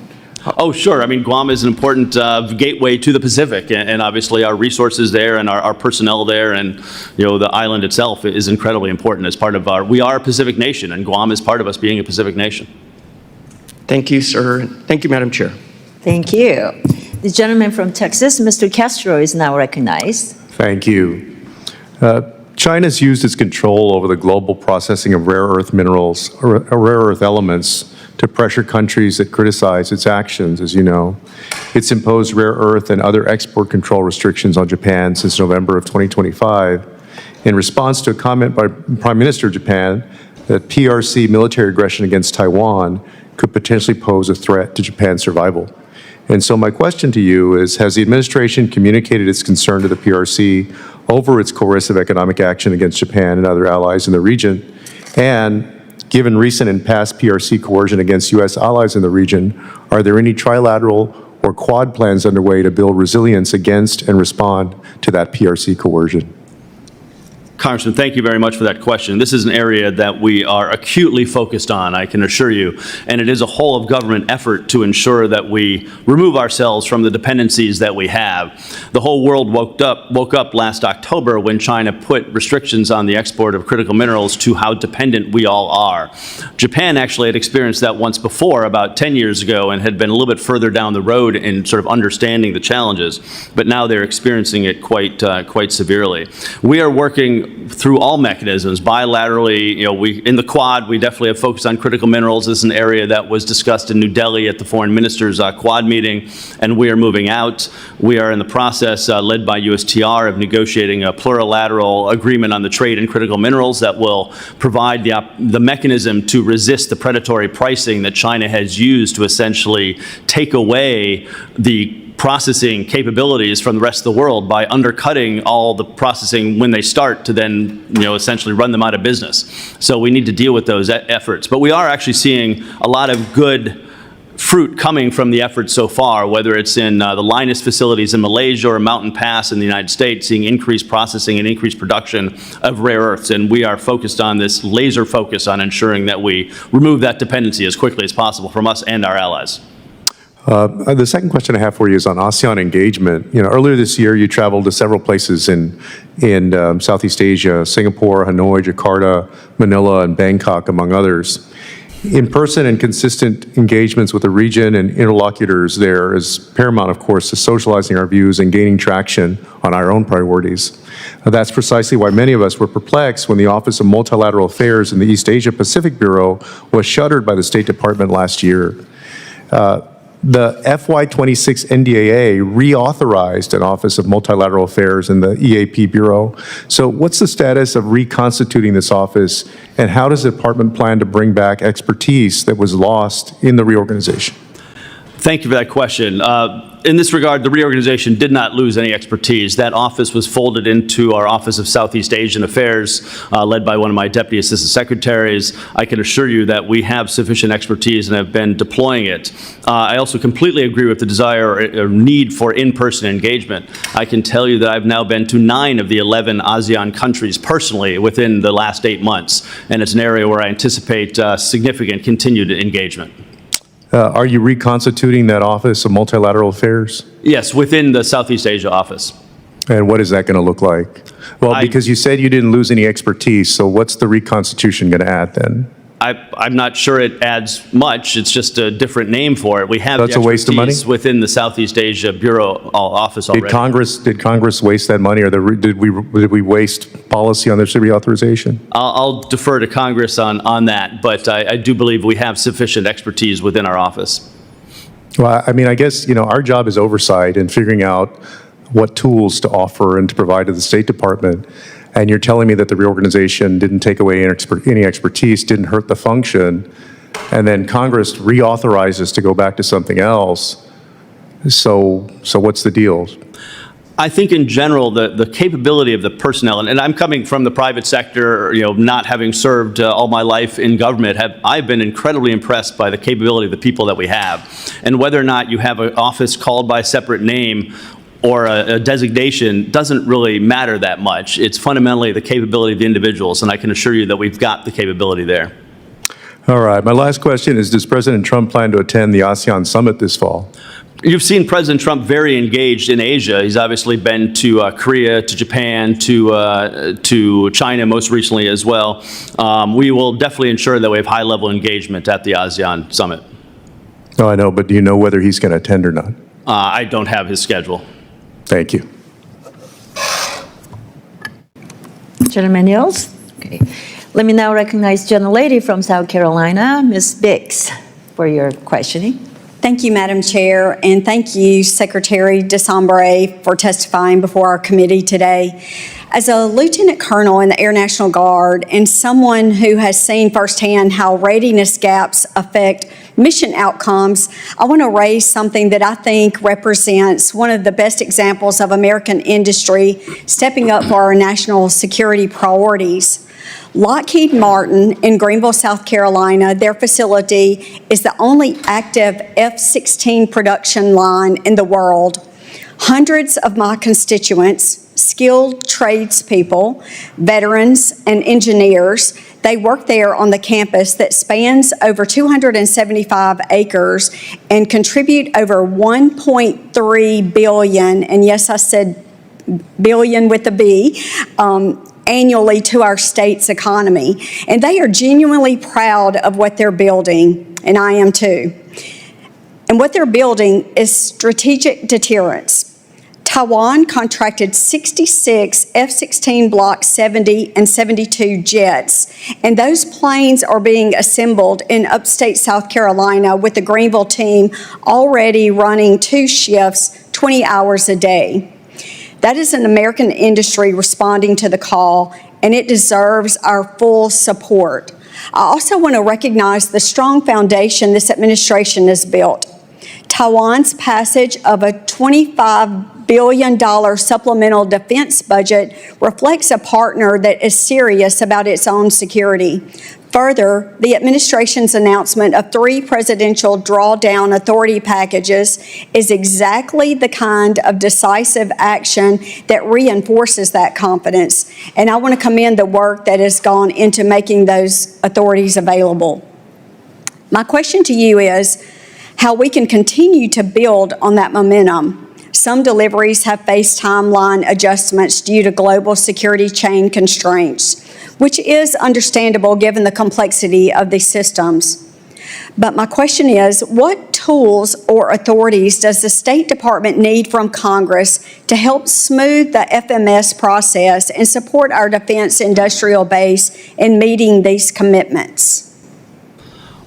Oh, sure. I mean, Guam is an important gateway to the Pacific, and obviously our resources there and our personnel there and, the island itself is incredibly important as part of we are a Pacific nation, and Guam is part of us being a Pacific nation. Thank you, sir. Thank you, Madam Chair. Thank you. The gentleman from Texas, Mr. Castro, is now recognized. Thank you. China's used its control over the global processing of rare earth minerals, or rare earth elements, to pressure countries that criticize its actions, as you know. It's imposed rare earth and other export control restrictions on Japan since November of 2025 in response to a comment by Prime Minister of Japan that PRC military aggression against Taiwan could potentially pose a threat to Japan's survival. And so my question to you is, has the administration communicated its concern to the PRC over its coercive economic action against Japan and other allies in the region? And given recent and past PRC coercion against U.S. allies in the region, are there any trilateral or quad plans underway to build resilience against and respond to that PRC coercion? Congressman, thank you very much for that question. This is an area that we are acutely focused on, I can assure you, and it is a whole of government effort to ensure that we remove ourselves from the dependencies that we have. The whole world woke up last October when China put restrictions on the export of critical minerals to how dependent we all are. Japan actually had experienced that once before, about 10 years ago, and had been a little bit further down the road in sort of understanding the challenges, but now they're experiencing it quite severely. We are working through all mechanisms, bilaterally. In the Quad, we definitely have focused on critical minerals. This is an area that was discussed in New Delhi at the Foreign Ministers' Quad meeting, and we are moving out. We are in the process, led by USTR, of negotiating a plurilateral agreement on the trade in critical minerals that will provide the mechanism to resist the predatory pricing that China has used to essentially take away the processing capabilities from the rest of the world by undercutting all the processing when they start to then, essentially run them out of business. So we need to deal with those efforts. But we are actually seeing a lot of good fruit coming from the efforts so far, whether it's in the Linus facilities in Malaysia or Mountain Pass in the United States, seeing increased processing and increased production of rare earths. And we are focused on this laser focus on ensuring that we remove that dependency as quickly as possible from us and our allies. The second question I have for you is on ASEAN engagement. Earlier this year, you traveled to several places in Southeast Asia: Singapore, Hanoi, Jakarta, Manila, and Bangkok, among others. In-person and consistent engagements with the region and interlocutors there is paramount, of course, to socializing our views and gaining traction on our own priorities. That's precisely why many of us were perplexed when the Office of Multilateral Affairs in the East Asia Pacific Bureau was shuttered by the State Department last year. The FY26 NDAA reauthorized an Office of Multilateral Affairs in the EAP Bureau. So what's the status of reconstituting this office, and how does the department plan to bring back expertise that was lost in the reorganization? Thank you for that question. In this regard, the reorganization did not lose any expertise. That office was folded into our Office of Southeast Asian Affairs, led by one of my Deputy Assistant Secretaries. I can assure you that we have sufficient expertise and have been deploying it. I also completely agree with the desire or need for in-person engagement. I can tell you that I've now been to 9 of the 11 ASEAN countries personally within the last 8 months, and it's an area where I anticipate significant continued engagement. Are you reconstituting that Office of Multilateral Affairs? Yes, within the Southeast Asia office. And what is that going to look like? Well, because you said you didn't lose any expertise, so what's the reconstitution going to add then? I'm not sure it adds much. It's just a different name for it. We have That's the a waste of money? expertise within the Southeast Asia Bureau office already. Did Congress waste that money, or did we waste policy on this reauthorization? I'll defer to Congress on that, but I do believe we have sufficient expertise within our office. Well, I mean, I guess, our job is oversight and figuring out what tools to offer and to provide to the State Department. And you're telling me that the reorganization didn't take away any expertise, didn't hurt the function, and then Congress reauthorizes to go back to something else. So what's the deal? I think in general, the capability of the personnel, and I'm coming from the private sector, not having served all my life in government, I've been incredibly impressed by the capability of the people that we have. And whether or not you have an office called by a separate name or a designation doesn't really matter that much. It's fundamentally the capability of the individuals, and I can assure you that we've got the capability there. All right, my last question is, does President Trump plan to attend the ASEAN summit this fall? You've seen President Trump very engaged in Asia. He's obviously been to Korea, to Japan, to China most recently as well. We will definitely ensure that we have high-level engagement at the ASEAN summit. Oh, I know, but do you know whether he's going to attend or not? I don't have his schedule. Thank you. Gentleman else? Okay. Let me now recognize Gentlelady from South Carolina, Ms. Biggs, for your questioning. Thank you, Madam Chair, and thank you, Secretary DeSambre, for testifying before our committee today. As a Lieutenant Colonel in the Air National Guard and someone who has seen firsthand how readiness gaps affect mission outcomes, I want to raise something that I think represents one of the best examples of American industry stepping up for our national security priorities. Lockheed Martin in Greenville, South Carolina, their facility is the only active F-16 production line in the world. Hundreds of my constituents, skilled tradespeople, veterans, and engineers, they work there on the campus that spans over 275 acres and contribute over $1.3 billion, and yes, I said billion with a B, annually to our state's economy. And they are genuinely proud of what they're building, and I am too. And what they're building is strategic deterrence. Taiwan contracted 66 F-16 Block 70 and 72 jets, and those planes are being assembled in upstate South Carolina with the Greenville team already running 2 shifts, 20 hours a day. That is an American industry responding to the call, and it deserves our full support. I also want to recognize the strong foundation this administration has built. Taiwan's passage of a $25 billion supplemental defense budget reflects a partner that is serious about its own security. Further, the administration's announcement of 3 presidential drawdown authority packages is exactly the kind of decisive action that reinforces that confidence. And I want to commend the work that has gone into making those authorities available. My question to you is how we can continue to build on that momentum. Some deliveries have faced timeline adjustments due to global security chain constraints, which is understandable given the complexity of these systems. But my question is, what tools or authorities does the State Department need from Congress to help smooth the FMS process and support our defense industrial base in meeting these commitments?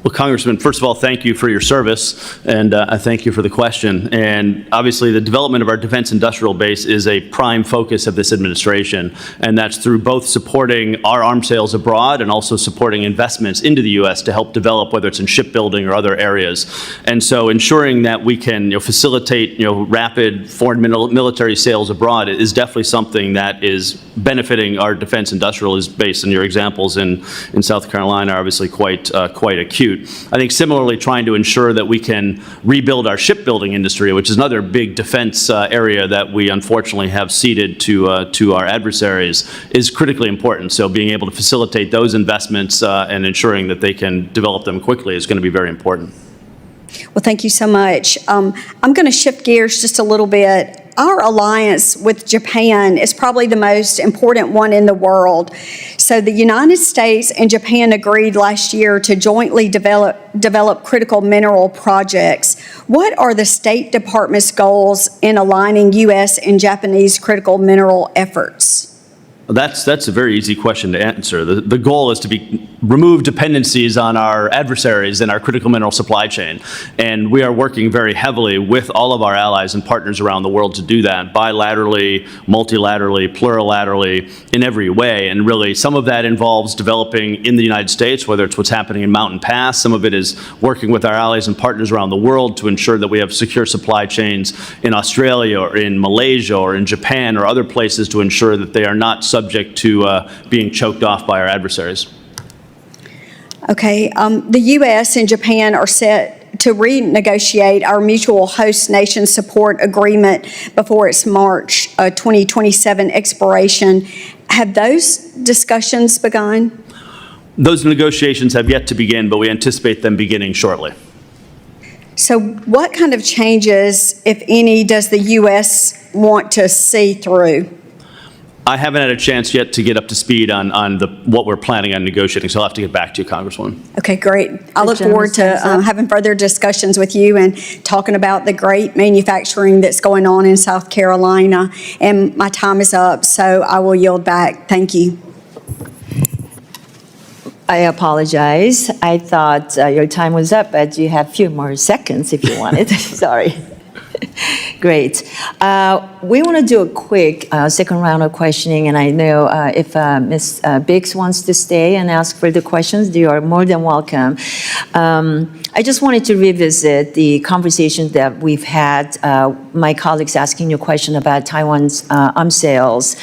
Well, Congressman, first of all, thank you for your service, and I thank you for the question. And obviously, the development of our defense industrial base is a prime focus of this administration, and that's through both supporting our arms sales abroad and also supporting investments into the U.S. to help develop, whether it's in shipbuilding or other areas. And so ensuring that we can facilitate rapid foreign military sales abroad is definitely something that is benefiting our defense industrial base, and your examples in South Carolina are obviously quite acute. I think similarly, trying to ensure that we can rebuild our shipbuilding industry, which is another big defense area that we unfortunately have ceded to our adversaries, is critically important. So being able to facilitate those investments and ensuring that they can develop them quickly is going to be very important. Well, thank you so much. I'm going to shift gears just a little bit. Our alliance with Japan is probably the most important one in the world. So the United States and Japan agreed last year to jointly develop critical mineral projects. What are the State Department's goals in aligning U.S. and Japanese critical mineral efforts? That's a very easy question to answer. The goal is to be remove dependencies on our adversaries in our critical mineral supply chain. And we are working very heavily with all of our allies and partners around the world to do that, bilaterally, multilaterally, plurilaterally, in every way. And really, some of that involves developing in the United States, whether it's what's happening in Mountain Pass. Some of it is working with our allies and partners around the world to ensure that we have secure supply chains in Australia or in Malaysia or in Japan or other places to ensure that they are not subject to being choked off by our adversaries. Okay, the U.S. and Japan are set to renegotiate our mutual host nation support agreement before its March 2027 expiration. Have those discussions begun? Those negotiations have yet to begin, but we anticipate them beginning shortly. So what kind of changes, if any, does the U.S. want to see through? I haven't had a chance yet to get up to speed on what we're planning on negotiating, so I'll have to get back to you, Congresswoman. Okay, great. I look forward to having further discussions with you and talking about the great manufacturing that's going on in South Carolina. And my time is up, so I will yield back. Thank you. I apologize. I thought your time was up, but you have a few more seconds if you wanted. Sorry. Great. We want to do a quick second round of questioning, and I know if Ms. Biggs wants to stay and ask further questions, you are more than welcome. I just wanted to revisit the conversations that we've had, my colleagues asking you a question about Taiwan's arms sales,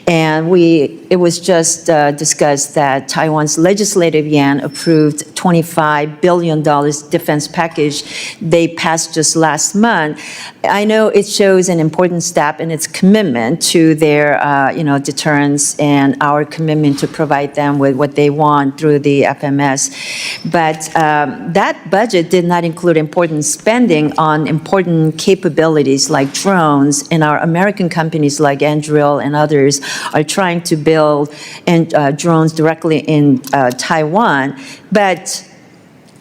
and it was just discussed that Taiwan's legislative yuan approved $25 billion defense package they passed just last month. I know it shows an important step in its commitment to their, deterrence and our commitment to provide them with what they want through the FMS. But that budget did not include important spending on important capabilities like drones, and our American companies like Anduril and others are trying to build drones directly in Taiwan. But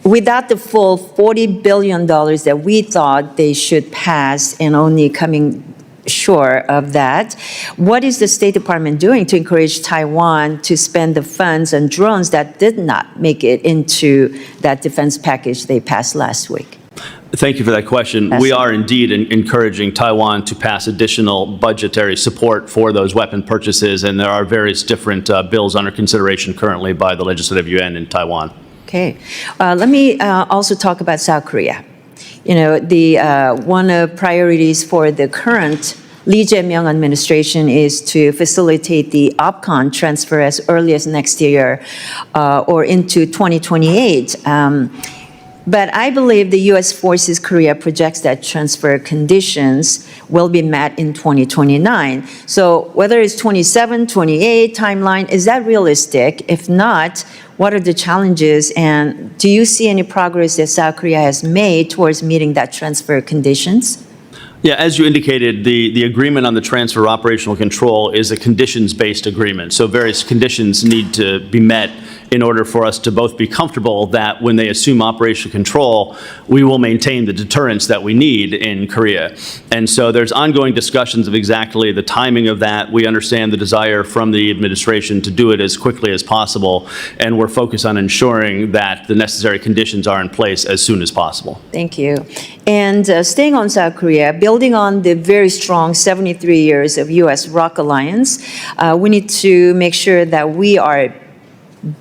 without the full $40 billion that we thought they should pass and only coming short of that, what is the State Department doing to encourage Taiwan to spend the funds on drones that did not make it into that defense package they passed last week? Thank you for that question. We are indeed encouraging Taiwan to pass additional budgetary support for those weapon purchases, and there are various different bills under consideration currently by the Legislative Yuan in Taiwan. Okay. Let me also talk about South Korea. One of priorities for the current Lee Jae-myung administration is to facilitate the OPCON transfer as early as next year or into 2028. But I believe the U.S. Forces Korea projects that transfer conditions will be met in 2029. So whether it's 27, 28 timeline, is that realistic? If not, what are the challenges, and do you see any progress that South Korea has made towards meeting that transfer conditions? Yeah, as you indicated, the agreement on the transfer of operational control is a conditions-based agreement. So various conditions need to be met in order for us to both be comfortable that when they assume operational control, we will maintain the deterrence that we need in Korea. And so there's ongoing discussions of exactly the timing of that. We understand the desire from the administration to do it as quickly as possible, and we're focused on ensuring that the necessary conditions are in place as soon as possible. Thank you. And staying on South Korea, building on the very strong 73 years of U.S.-ROC alliance, we need to make sure that we are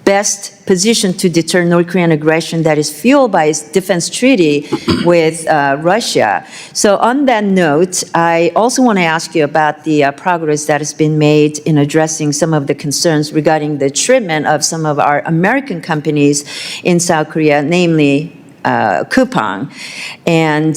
best positioned to deter North Korean aggression that is fueled by its defense treaty with Russia. So on that note, I also want to ask you about the progress that has been made in addressing some of the concerns regarding the treatment of some of our American companies in South Korea, namely Coupang. And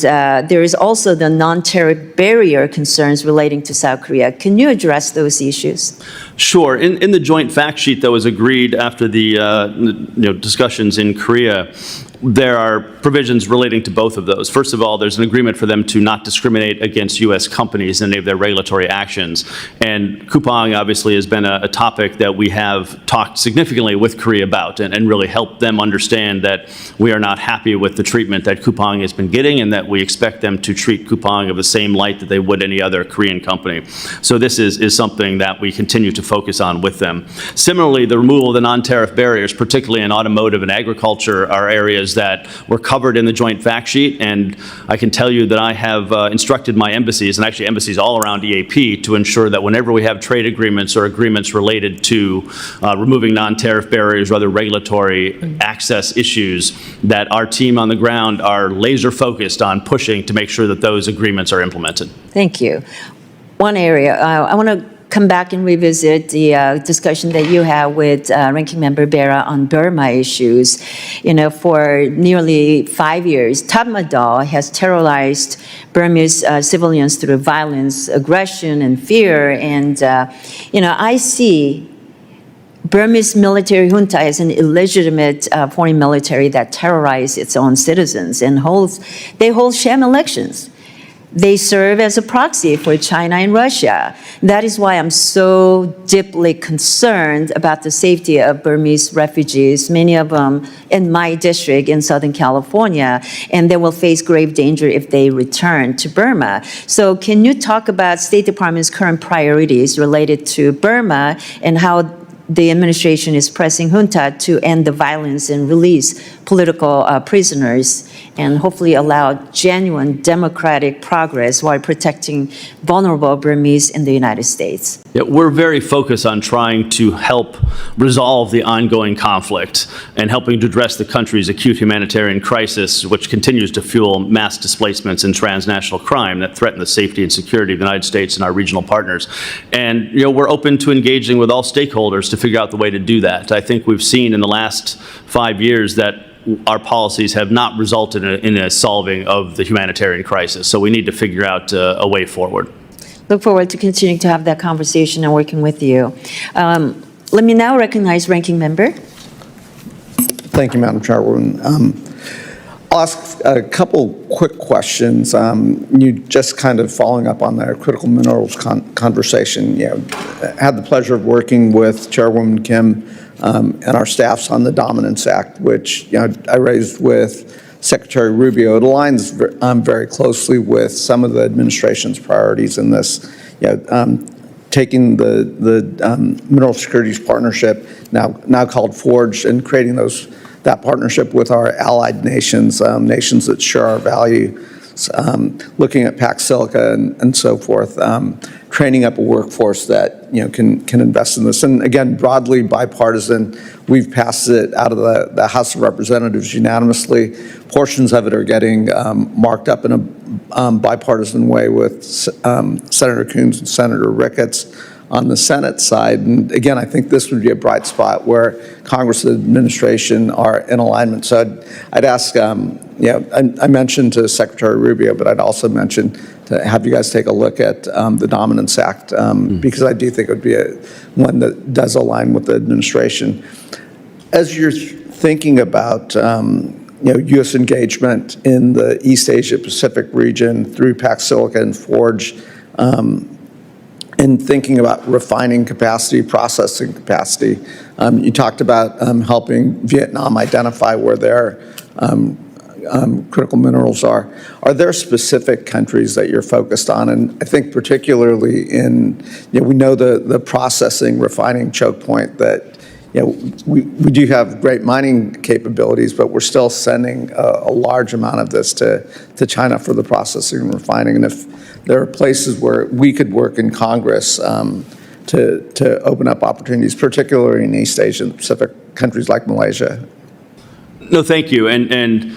there is also the non-tariff barrier concerns relating to South Korea. Can you address those issues? Sure. In the joint fact sheet that was agreed after the discussions in Korea, there are provisions relating to both of those. First of all, there's an agreement for them to not discriminate against U.S. companies in any of their regulatory actions. And Coupang obviously has been a topic that we have talked significantly with Korea about and really helped them understand that we are not happy with the treatment that Coupang has been getting, and that we expect them to treat Coupang of the same light that they would any other Korean company. So this is something that we continue to focus on with them. Similarly, the removal of the non-tariff barriers, particularly in automotive and agriculture, are areas that were covered in the joint fact sheet, and I can tell you that I have instructed my embassies, and actually embassies all around EAP, to ensure that whenever we have trade agreements or agreements related to removing non-tariff barriers or other regulatory access issues, that our team on the ground are laser focused on pushing to make sure that those agreements are implemented. Thank you. One area, I want to come back and revisit the discussion that you had with Ranking Member Bera on Burma issues. You know, for nearly 5 years, Tatmadaw has terrorized Burmese civilians through violence, aggression, and fear. And, you know, I see Burmese military junta as an illegitimate foreign military that terrorizes its own citizens and they hold sham elections. They serve as a proxy for China and Russia. That is why I'm so deeply concerned about the safety of Burmese refugees, many of them in my district in Southern California, and they will face grave danger if they return to Burma. So can you talk about State Department's current priorities related to Burma and how the administration is pressing junta to end the violence and release political prisoners and hopefully allow genuine democratic progress while protecting vulnerable Burmese in the United States? Yeah, we're very focused on trying to help resolve the ongoing conflict and helping to address the country's acute humanitarian crisis, which continues to fuel mass displacements and transnational crime that threaten the safety and security of the United States and our regional partners. And, you know, we're open to engaging with all stakeholders to figure out the way to do that. I think we've seen in the last 5 years that our policies have not resulted in a solving of the humanitarian crisis. So we need to figure out a way forward. Look forward to continuing to have that conversation and working with you. Let me now recognize Ranking Member. Thank you, Madam Chairwoman. I'll ask a couple quick questions. You just kind of following up on the critical minerals conversation. You know, had the pleasure of working with Chairwoman Kim and our staffs on the Dominance Act, which, you know, I raised with Secretary Rubio. It aligns very closely with some of the administration's priorities in this. You know, taking the Mineral Securities Partnership, now called FORGE, and creating that partnership with our allied nations, nations that share our values, looking at Pax Silica and so forth, training up a workforce that, you know, can invest in this. And again, broadly bipartisan. We've passed it out of the House of Representatives unanimously. Portions of it are getting marked up in a bipartisan way with Senator Coons and Senator Ricketts on the Senate side. And again, I think this would be a bright spot where Congress and administration are in alignment. So I'd ask, I mentioned to Secretary Rubio, but I'd also mention to have you guys take a look at the Dominance Act, because I do think it would be one that does align with the administration. As you're thinking about U.S. engagement in the East Asia Pacific region through Pax Silica and FORGE, and thinking about refining capacity, processing capacity, you talked about helping Vietnam identify where their critical minerals are. Are there specific countries that you're focused on? And I think particularly in, we know the processing, refining choke point that, we do have great mining capabilities, but we're still sending a large amount of this to China for the processing and refining. And if there are places where we could work in Congress to open up opportunities, particularly in East Asia and Pacific countries like Malaysia. No, thank you. And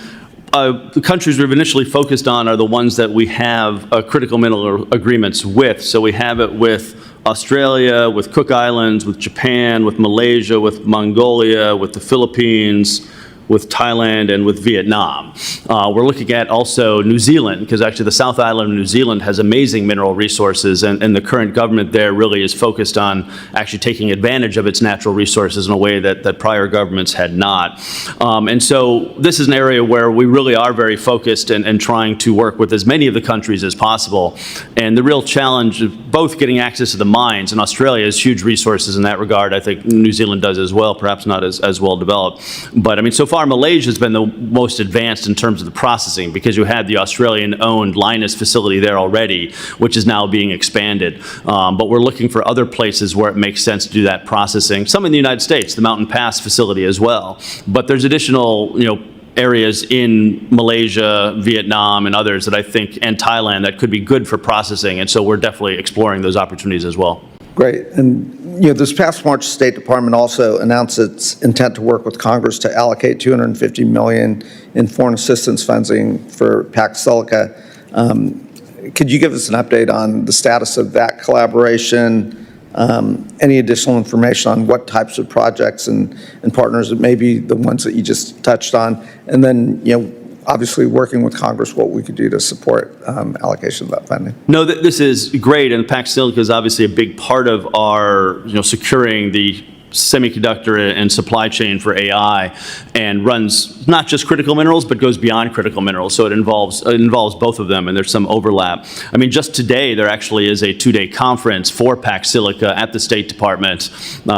the countries we've initially focused on are the ones that we have critical mineral agreements with. So we have it with Australia, with Cook Islands, with Japan, with Malaysia, with Mongolia, with the Philippines, with Thailand, and with Vietnam. We're looking at also New Zealand, because actually the South Island of New Zealand has amazing mineral resources, and the current government there really is focused on actually taking advantage of its natural resources in a way that prior governments had not. And so this is an area where we really are very focused and trying to work with as many of the countries as possible. And the real challenge of both getting access to the mines, and Australia has huge resources in that regard. I think New Zealand does as well, perhaps not as well developed. But I mean, so far far, Malaysia has been the most advanced in terms of the processing because you had the Australian-owned Linus facility there already, which is now being expanded. But we're looking for other places where it makes sense to do that processing. Some in the United States, the Mountain Pass facility as well. But there's additional, areas in Malaysia, Vietnam, and others that I think, and Thailand, that could be good for processing. And so we're definitely exploring those opportunities as well. Great. And, this past March, the State Department also announced its intent to work with Congress to allocate $250 million in foreign assistance funding for PAC Silica. Could you give us an update on the status of that collaboration? Any additional information on what types of projects and partners, that may be the ones that you just touched on, and then, obviously working with Congress, what we could do to support allocation of that funding. No, this is great, and PAC Silica is obviously a big part of our, securing the semiconductor and supply chain for AI, and runs not just critical minerals, but goes beyond critical minerals. So it involves both of them, and there's some overlap. I mean, just today, there actually is a 2-day conference for PAC Silica at the State Department,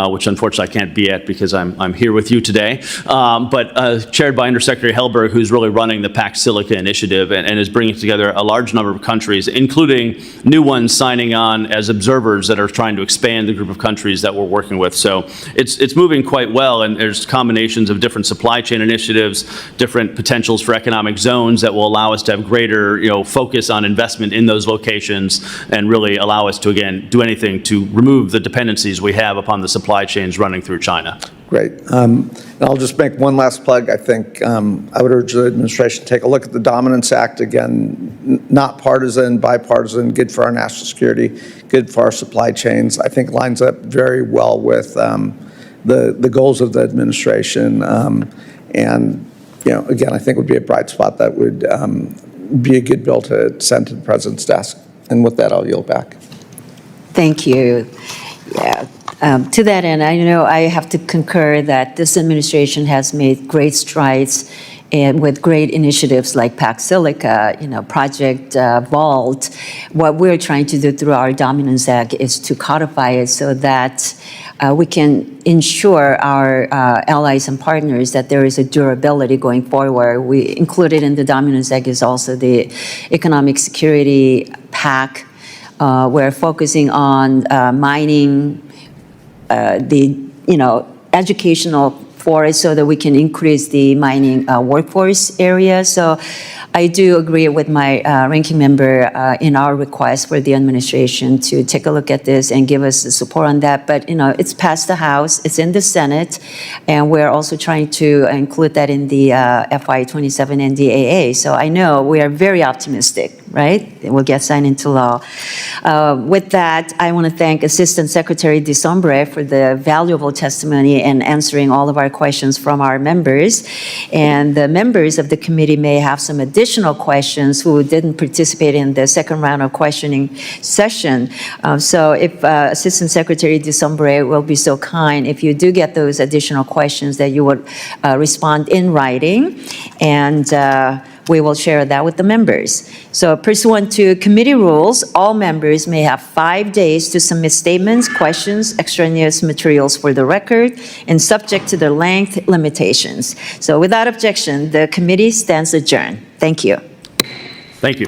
which unfortunately I can't be at because I'm here with you today, but chaired by Undersecretary Hellberg, who's really running the PAC Silica initiative and is bringing together a large number of countries, including new ones signing on as observers that are trying to expand the group of countries that we're working with. So it's moving quite well, and there's combinations of different supply chain initiatives, different potentials for economic zones that will allow us to have greater, focus on investment in those locations and really allow us to, again, do anything to remove the dependencies we have upon the supply chains running through China. Great. And I'll just make one last plug. I think I would urge the administration to take a look at the Dominance Act. Again, not partisan, bipartisan, good for our national security, good for our supply chains. I think lines up very well with the goals of the administration. And, again, I think would be a bright spot that would be a good bill to send to the president's desk. And with that, I'll yield back. Thank you. Yeah. To that end, I know I have to concur that this administration has made great strides and with great initiatives like PAC Silica, Project Vault. What we're trying to do through our Dominance Act is to codify it so that we can ensure our allies and partners that there is a durability going forward. We included in the Dominance Act is also the Economic Security PAC. We're focusing on mining, the educational for it so that we can increase the mining workforce area. So I do agree with my ranking member in our request for the administration to take a look at this and give us the support on that. But, it's passed the House, it's in the Senate, and we're also trying to include that in the FY27 NDAA. So I know we are very optimistic, right? It will get signed into law. With that, I want to thank Assistant Secretary DeSombre for the valuable testimony and answering all of our questions from our members. And the members of the committee may have some additional questions who didn't participate in the second round of questioning session. So if Assistant Secretary DeSombre will be so kind, if you do get those additional questions, that you would respond in writing, and we will share that with the members. So pursuant to committee rules, all members may have 5 days to submit statements, questions, extraneous materials for the record, and subject to the length limitations. So without objection, the committee stands adjourned. Thank you. Thank you.